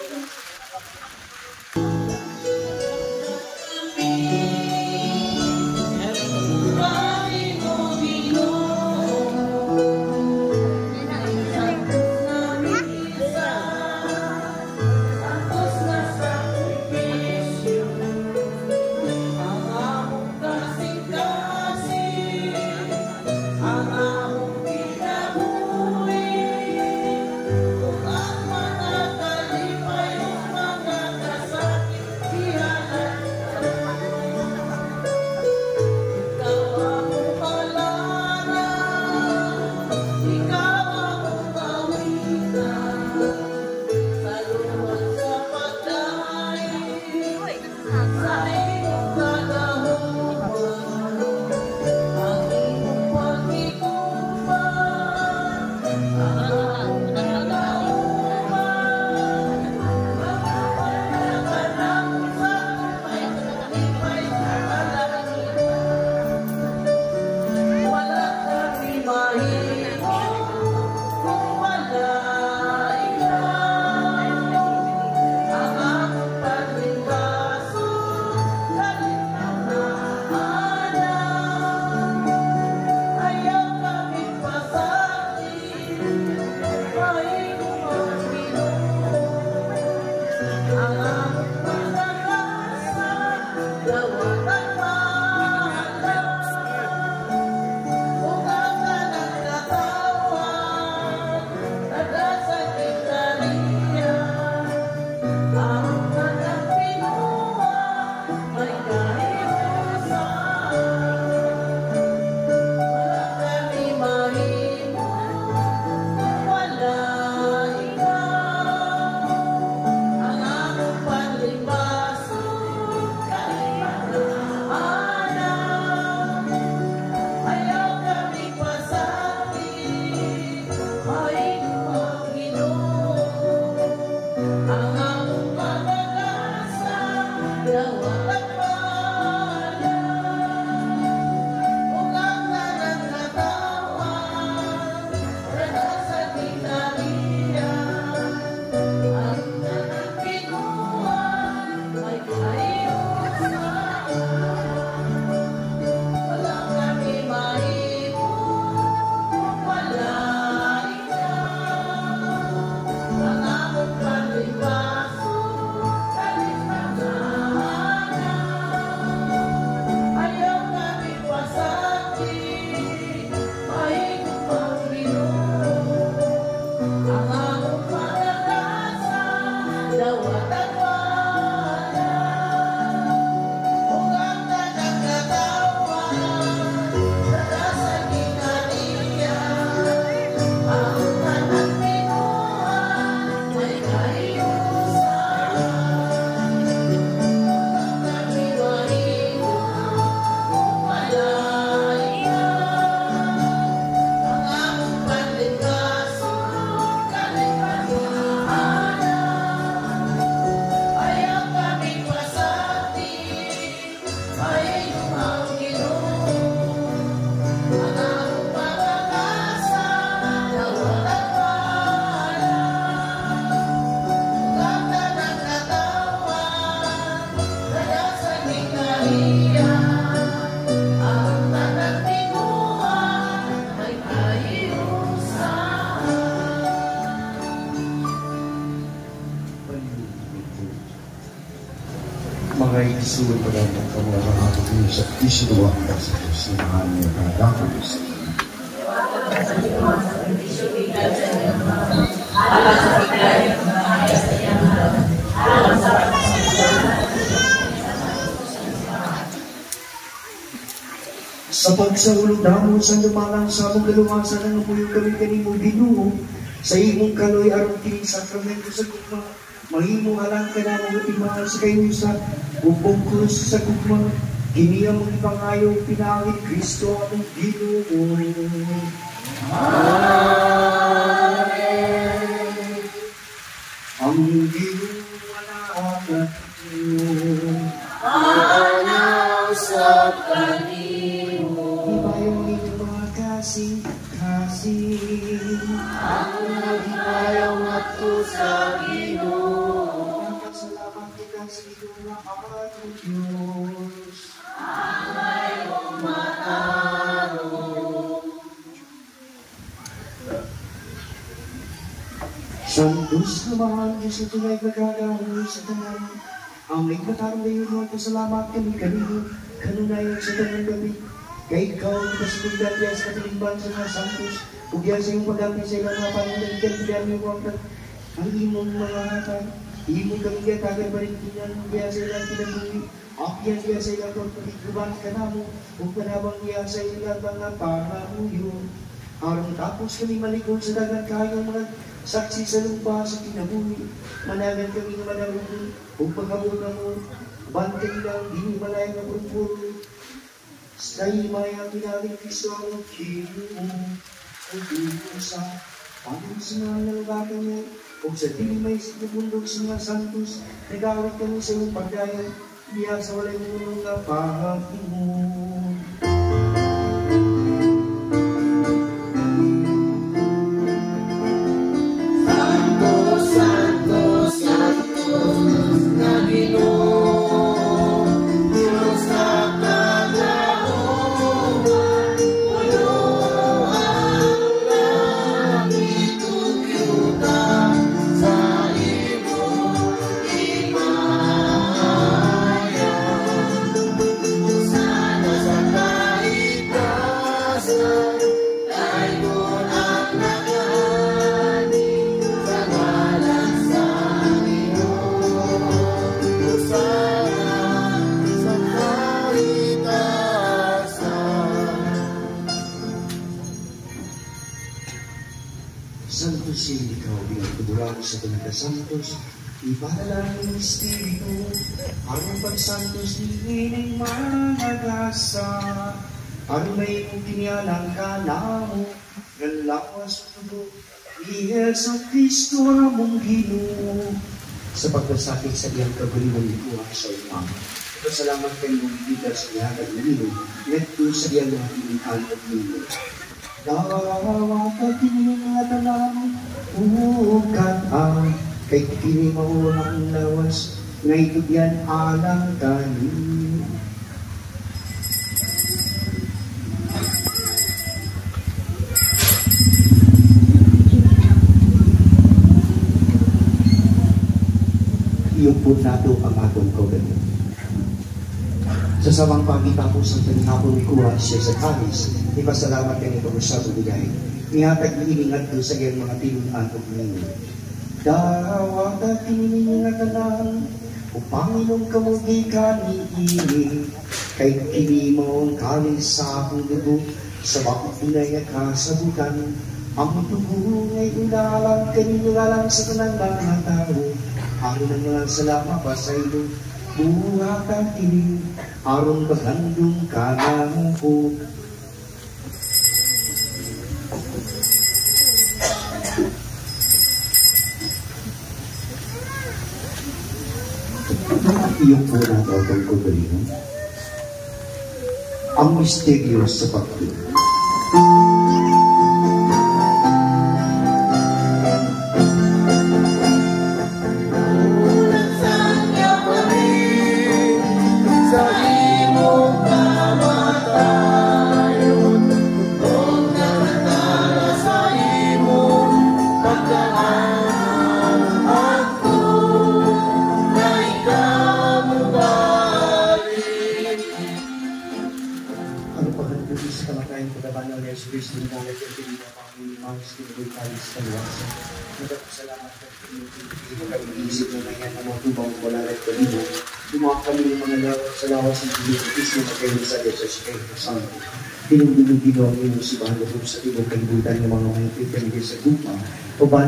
ay isuwi pa lang ng kamulang ato sa isiluwang ka sa Diyos niya kadakot sa sa pagsahulog damo sa lumalang sa mong galuwasan ng umuyong kami kanimo Ginoo sa imong kaloy aron kini sakramento sa gugma mahimo halang ka na mga timahal sa kayo sa upong krus sa gugma kini ang mga ipangayo pinangit Kristo ang Ginoo. Amen. Ang Ginoo wala usap kanimo himayong ito mga kasing ang naghihayang ato sa Ginoo salamat kita sa ito na ating Diyos ang mayroong matarong Santos na mahal Diyos na tunay nagkagawa sa tanan ang may matarong na yun mga pasalamat kami kanino kanunayan sa tanang gabi kay ikaw kasundan niya sa katilimban sa mga Santos ug yan sa iyong pag-api sa ilang mga pangunan kandiyan niyo ang imong mga hatag imong kami katagan barintinan niya sa ilang kinabuhi akyan niya sa ilang pagpagiguban ka na mo ug panabang niya sa ilang mga panamuyo aron tapos kami malikod sa dagat kayong mga saksi sa lupa sa kinabuhi managan kami nga manarungan ug paghabol na mo bantay lang di malay nga purpuro sa imay ang pinaling Kristo ang Ginoo ug sa pangsinal na lugakan niya ug sa may sinubundog sa mga santos nagawat kami sa iyong pagdayan niya sa walay munong nga pahatimon. Santos yung ikaw bilang tuburan sa Santos, ipadala ng Espiritu, ang pagsantos ni magasa, ang may kinialang ka na mo, galawas tubo, ni Yesu Cristo among Ginoo. Sa pagkasakit sa iyang kaguliwan ni Kuha sa imam, salamat kayo mong bibigyan sa iyang kaguliwan, neto sa iyang mga pilihan at nilo. Dawa ka kini nga tanan ukan ang kay kini maulang lawas ngay tugyan alang kani iyupod nato ang atong kaugalingon. Sa sawang pagitapos ang tanihapon ni Kuha siya sa kanis, ipasalamat kayo itong sa bubigay. Ihatag iningat doon sa iyang mga tinunan o ninyo. Dawat at iningat tanan, o Panginoong kamugi ka ni ini, kay kini mo ang kalis sa akong dugo, sa bakit tunay at kasabutan, ang dugo ngay unalang kanino lang sa tanang mga tao, ako nang mga salamat pa sa iyo, buhat at kini, aron maghandong ka ng po. Iyong po na ito ang kubalino. Ang misteryo sa pagtuloy. Ikaw mo ba Pinalat yung pinila pang mga skinabay tayo sa kaliwasan. Nagpapasalamat ka hindi mo kami iisip na nangyay na mga tubang wala at kalimo. Gumawa kami ng mga sa lawas ng Pilipinas na kayo sa Jesus Christ Santo. Pinagdulog-dino ang inyong sibahan na sa tibong kalibutan ng mga mahintay sa gupa. O ba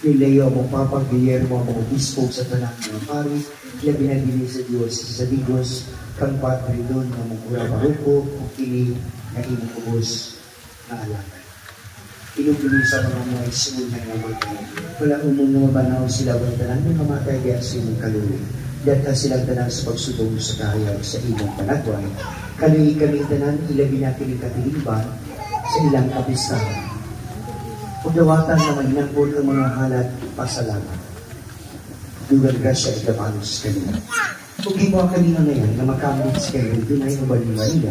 nilayo ang Papa Guillermo ang mga bispo sa tanang mga pari, labi na din sa Diyos sa Digos, kang Padre doon ng mga kura marupo, kini na imong kubos na alaman. Inubili sa mga isunod na namatay. Wala umong na mabanaw sila ang tanang ng namatay kaya sa imong kaluwi. Data silang tanang sa pagsudong sa kahayag sa imong panagway. Kaluwi kami tanan ilabi natin ang katiliban sa ilang kapistahan. Pagdawatan na maginagpon ang mga halat pasalamat. Dugan ka siya ikapalos kanina. Kung hibaw kanina na yan na makambit sa kayo, dunay na baliwanila,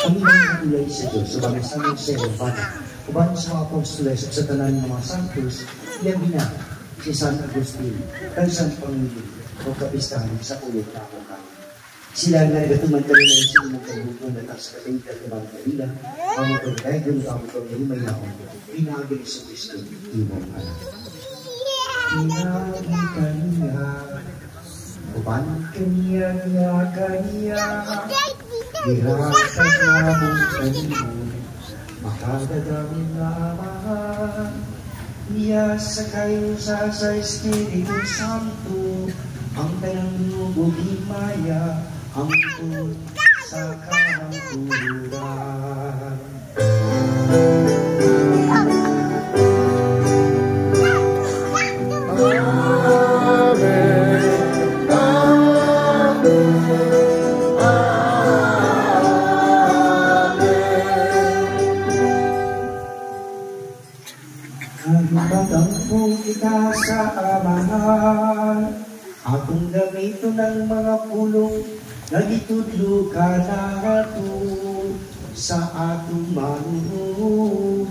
ang ilang katulay sa Diyos, subang sa mga servana, ubang sa mga apostoles at sa tanan ng mga santos, labi na si San Agustin, kang San Pangilin, o kapistahan sa ulit na akong kami. Sila nga nagatuman kami na yung sinimang kabubuan na tas katengkat ng mga kanila, ang mga kagay, ganun ang mga himayahon, pinagin sa Kristo, ibang anak. Pinagin kaniya, upan kaniya, dirasan na mong kanino, makagadamin na amahan, niya sa kayo sa Espiritu Santo, ang tanang lubog himaya, ang pun sa kahangturan. Magpatangpo kita sa amahan, akong gamito ng mga pulong, nagitudlo ka na ato sa atong manuhos.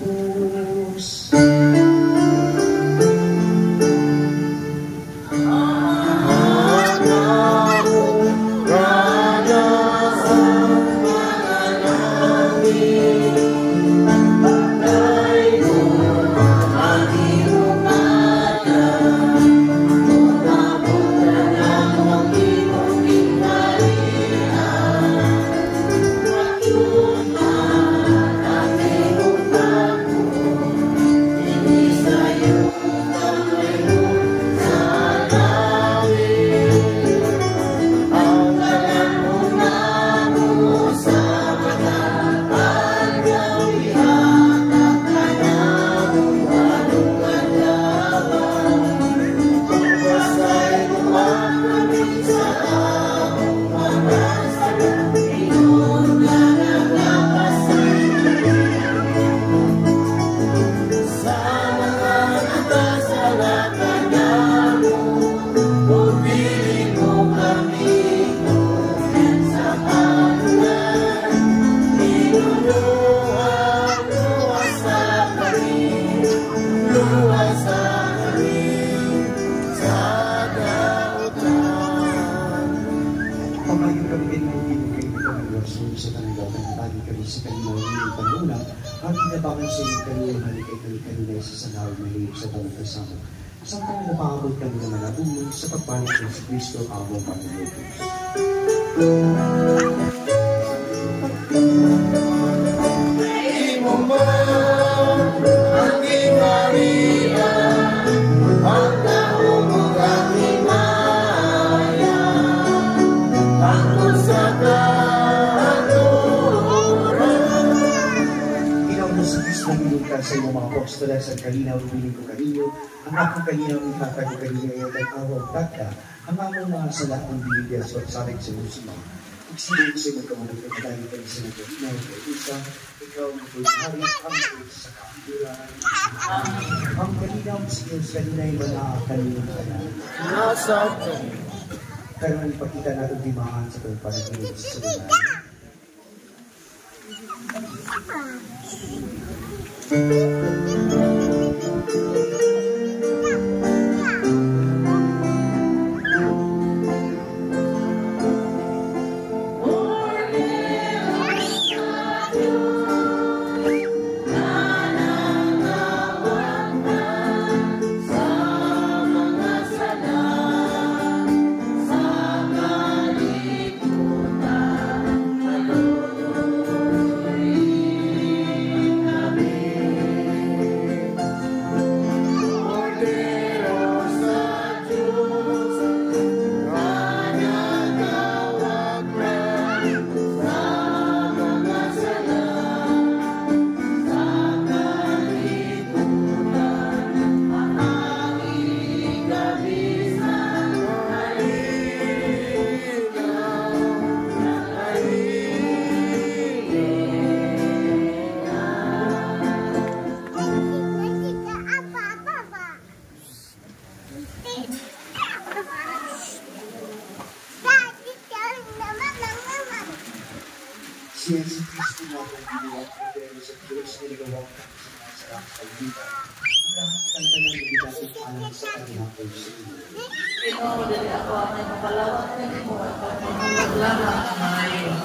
Samtang napaabot kami naman na umong sa pagpalit ng si Kristo ang among Panginoon. Imong ba ang Maria, ang naumog ang himaya, ang usaka ang turan. Ginawa sa Kristo ng minuta sa iyong mga apostoles at kalinaw rumiling ko kaninyo, ang akong kanina ang itatago kanina ay nag-awag tagka, ang among mga sala ang binibiyas o sarik sa musima. Igsilong sa mga kamunag na kadali kayo sa nagkakina, kay isa, ikaw ang pagkari, ang sa kamulan. Ang kanina ang sigil sa kanina ay mga kanina ka na. Nasab ka. Kaya ang ipakita natin dimaan sa pagpanaginip sa sunan. Now ligawang ka sa mga sarang kaibigan. Ang lahat ng tanan na ginatong alam sa kanyang pagsusunod. Ginoo, dili ako ang nagpapalawak mo at pagmamaglaman ang mga iyo.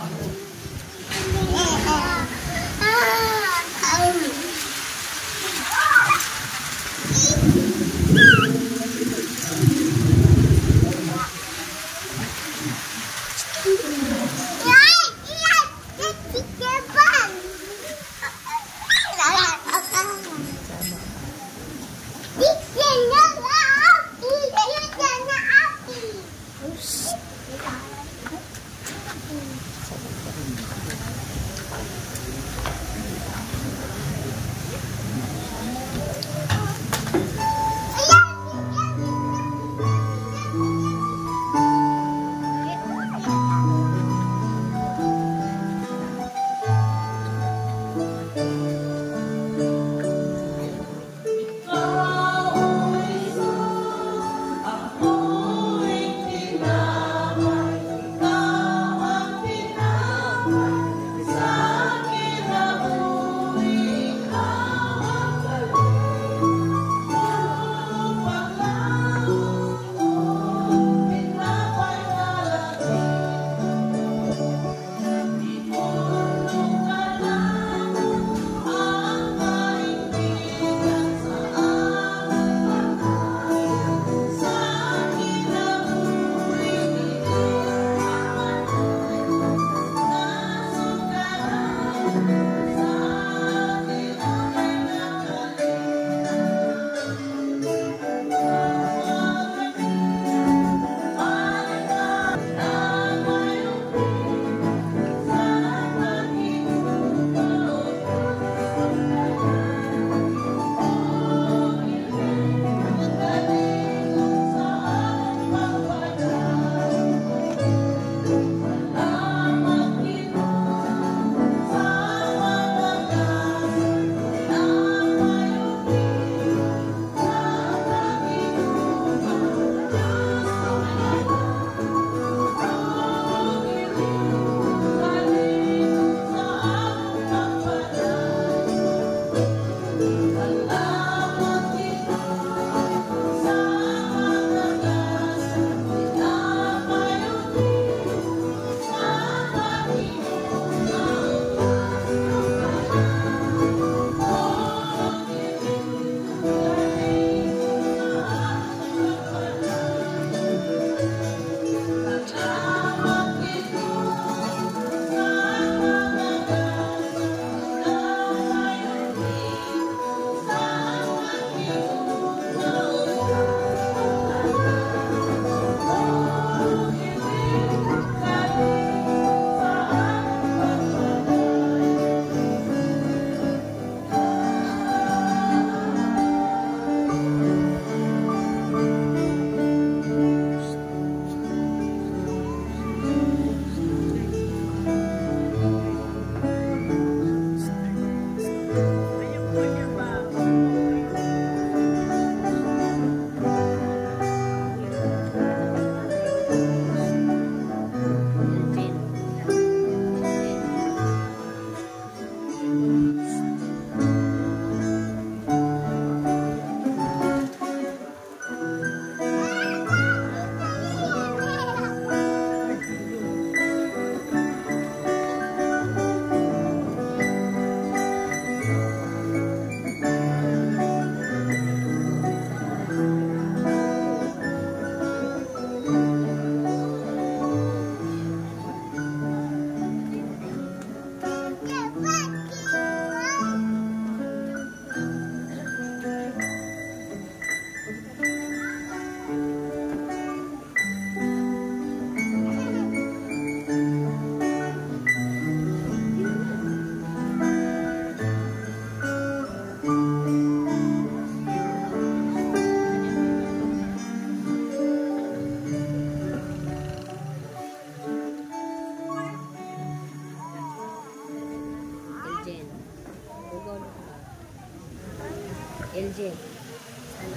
LJ. Ano?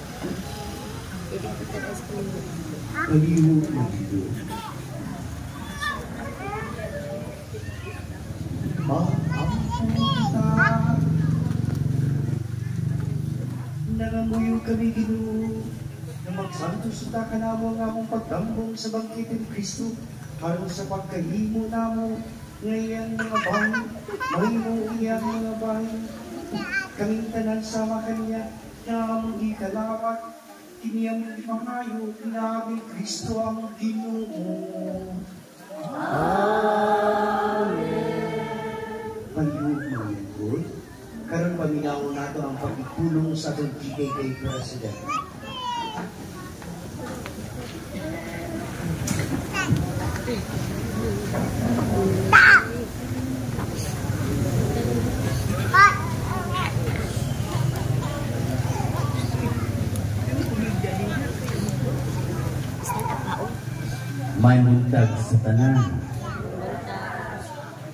Jadi kita es krim. Pag-iwag na dito. Maampunta nangamuyo kami Ginoo na magsantos ta kanamo nga among pagdambong sa bangkit ni Kristo aron sa pagkahimo namo ngayang mga bahay mahimo iyang mga bahay kaming tanan sama kaniya na among ikalawat kini among ipangayo kinabi Kristo ang Ginoo. Paliwag mga lingkod, karon paminaw nato ang pagtulong sa atong GKK President. May muntag sa tanan.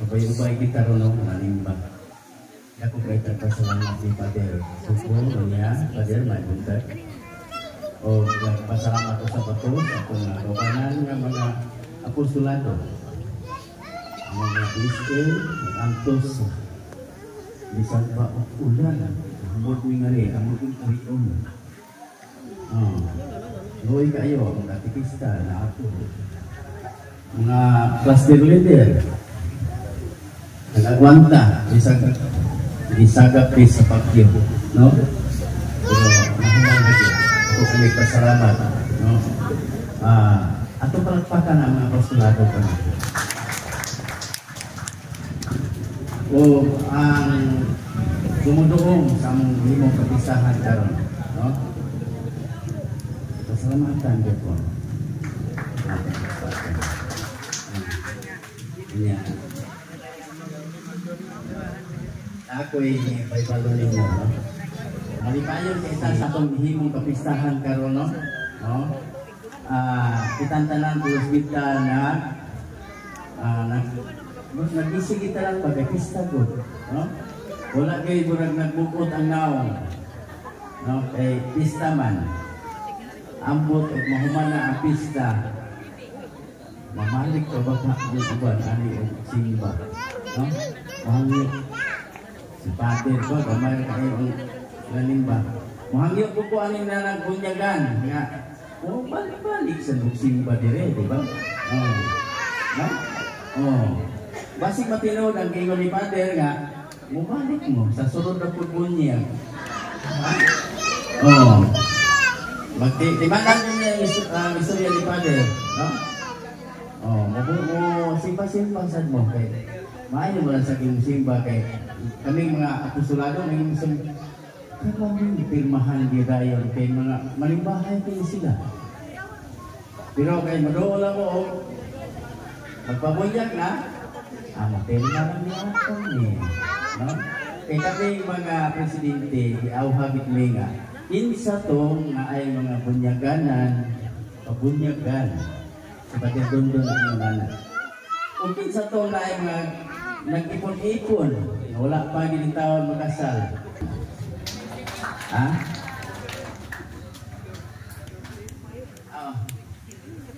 Ubay-ubay kita ron ng manimba. Ako kay tagapasalamat ni Pader. Supong niya, Pader, may muntag. O pasalamat ko sa patos, akong kawanan ng mga apostolado. Ang mga Kristiyan, nag-antos. Bisan pa ulan. Hamod mo nga rin, hamod mo kariyon. Luoy kayo, ang katikista na ako. Mga cluster leader, nag-agwanta, disagap rin sa pagkiyo, no? Pero nahuman na siya, ako kami pasalamat, no? Ato palagpakan ang mga apostolado pa na. O ang dumudoong sa among limong kapisahan karon, no? Pasalamatan ko po. Yan. Ako'y may balunin mo, no? Malipayon kita sa itong himong kapistahan karon, no? Kitantanan ko kita na nag-isig kita lang pagkakista ko, no? Wala kayo burag nagbukot ang naong, no? Kay pista man. Ambot at mahuman na ang pista. Mamalik ka ba yung uban, ani o simba, no? Mahangyo. Si Pater ko, gamay kayo ang ganimba. Mahangyo ko po aning na nagbunyagan. Nga, balik-balik sa simba dire, di ba? No? Basig matinod ang gingon ni Pater nga, mubalik mo sa sunod na pagbunyag. Magtibanan din niya ang istorya ni Pater, no? Simba-simba sad mo kay maayo mo lang sa simba kay kaming mga apostolado may kaming pirmahan di dayon kay mga malimbahay din sila. Pero kay madoo lang mo magpabunyag na pirma lang niya ako ni, no? Kay kaming mga presidente giawhagit mi nga insa to nga ay mga bunyaganan pabunyagan kapag doon ang mga kung sa to na ay nag-ipon-ipon wala pa ginitawag magkasal.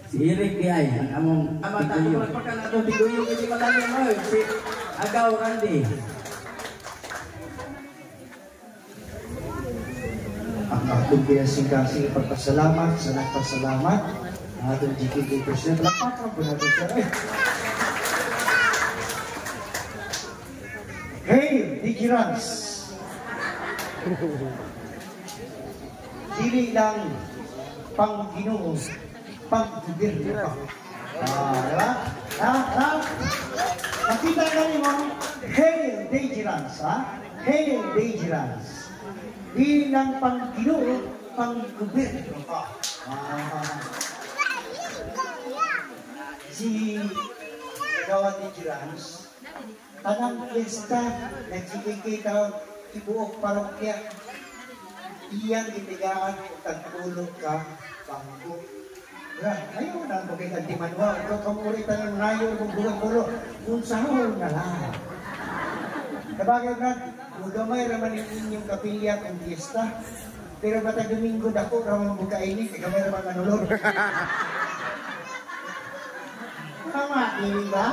Si Eric Diay ang among amata ko nagpakan atong biguyo kasi madali mo si Agaw Randy. Ang atong pinasingkasing pagpasalamat sa nagpasalamat ang atong GKK President. Lapakan po natin siya. Hey, Digirans! Dili lang pang-Ginoo, pang-gobyerno pa. Diba? Nakita ka niyo mo, Hail Digirans, Hail Digirans! Dili lang pang-Ginoo, pang-gobyerno pa. Si Gawad Digirans, tanang piyesta nagsikikita ibuok parokya iyang itigaan o tagtulog ka bangko. Ayaw na magiging antimanwa o kamuritan ng rayo kung bulang-bulo kung sahol na lang. Kabagay na, mugamay raman yung inyong kapilya kung piyesta pero bata Domingo dako raman buka ini kagamay raman manulog. Tama, hindi ba?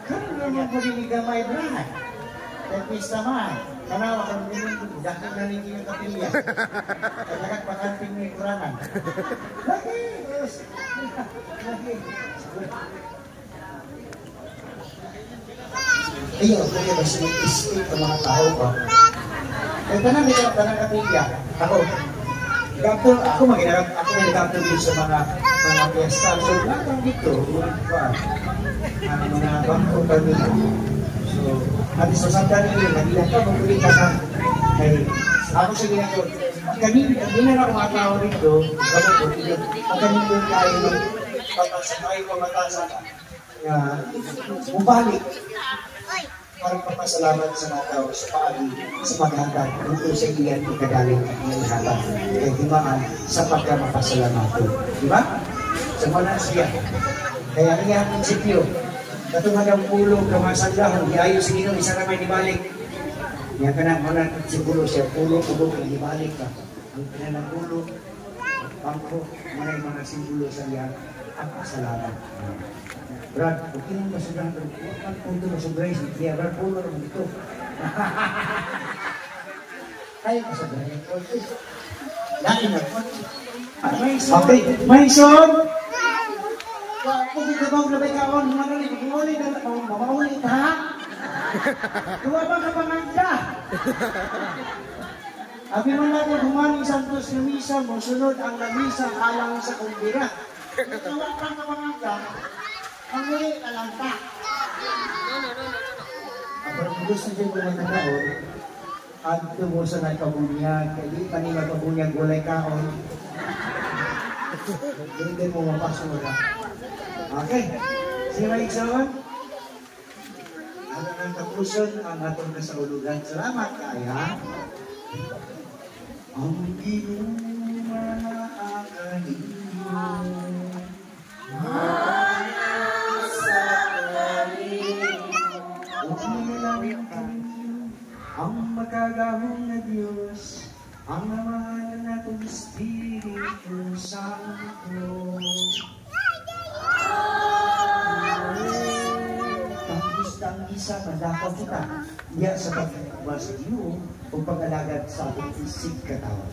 Karon naman ko dinigamay brad. Pista man. Kanawa kang minun, dapat na rin yung kapilya. Kalagat pakanting may kuranan. Lagi! Lagi! Ayun, kaya ba sinip-isip ang mga tao ba? Kaya tanang may kapilya. Ako mag-inarap, ako may nagkakabili sa mga piyesta. So, lahat dito, mga bangko kami. So, at sa sandali nyo, nag-ilan ka, mag-ulit ka na. Kaya, ako sa ginagawa, kanina na ako mga tao rito, kanina doon tayo ng pagpasakay pamatasan na bumalik para papasalamat sa mga tao sa paagi sa paghatag kung sa iyan ikagaling at ihatag kaya dimaan sa pagkamapasalamat ko. Diba? Sa mga siya. Kaya kaya ang prinsipyo, katungad ang pulo kamasandahan, diayo sa Ginoo isa ramay dibalik. Kaya ka na muna siguro siya pulo na dibalik ka. Ang kanilang pulo, pangko, manay mga simbolo sa iya ang pasalamat. Brad, kung kinong masudang ito, ang punto masudray si Kaya Brad, pulo naman ito. Kaya masudray ito. Lagi na po. Okay, Mason! Kung ikabaw na ba ikaon, mamaulit ha? Tuwa ba ka panganda? Abi man natin humaning Santos na misa, musunod ang lamisa alang sa kumbira. Tuwa ba ka panganda? Ang muli kalanta. Ang gusto dyan ko ng kaon, at tumusa na kabunyag, hindi pa nila kabunyag, walay kaon. Hindi mo mapasok na. Okay, si Maikson. Ano ang tapuson ang atong kasaulugan. Salamat kaya. Ang ginuma na akaninyo. Ang makagahong na Diyos, ang namahalan natong Espiritu Santo. Tapos ang isa, madakaw kita, diya sa pagkakabas sa iyo, o pag-alagad sa ating isip katawan.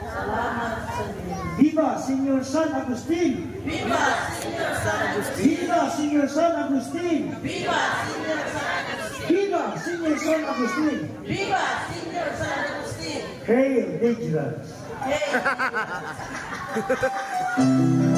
Salamat sa Diyos. Viva Señor San Agustin! Viva Señor San Agustin! Viva Señor San Agustin! Viva Señor San Agustin! Viva Señor San Agustin! Viva Señor San Agustin! Hail Vigilance! Hey!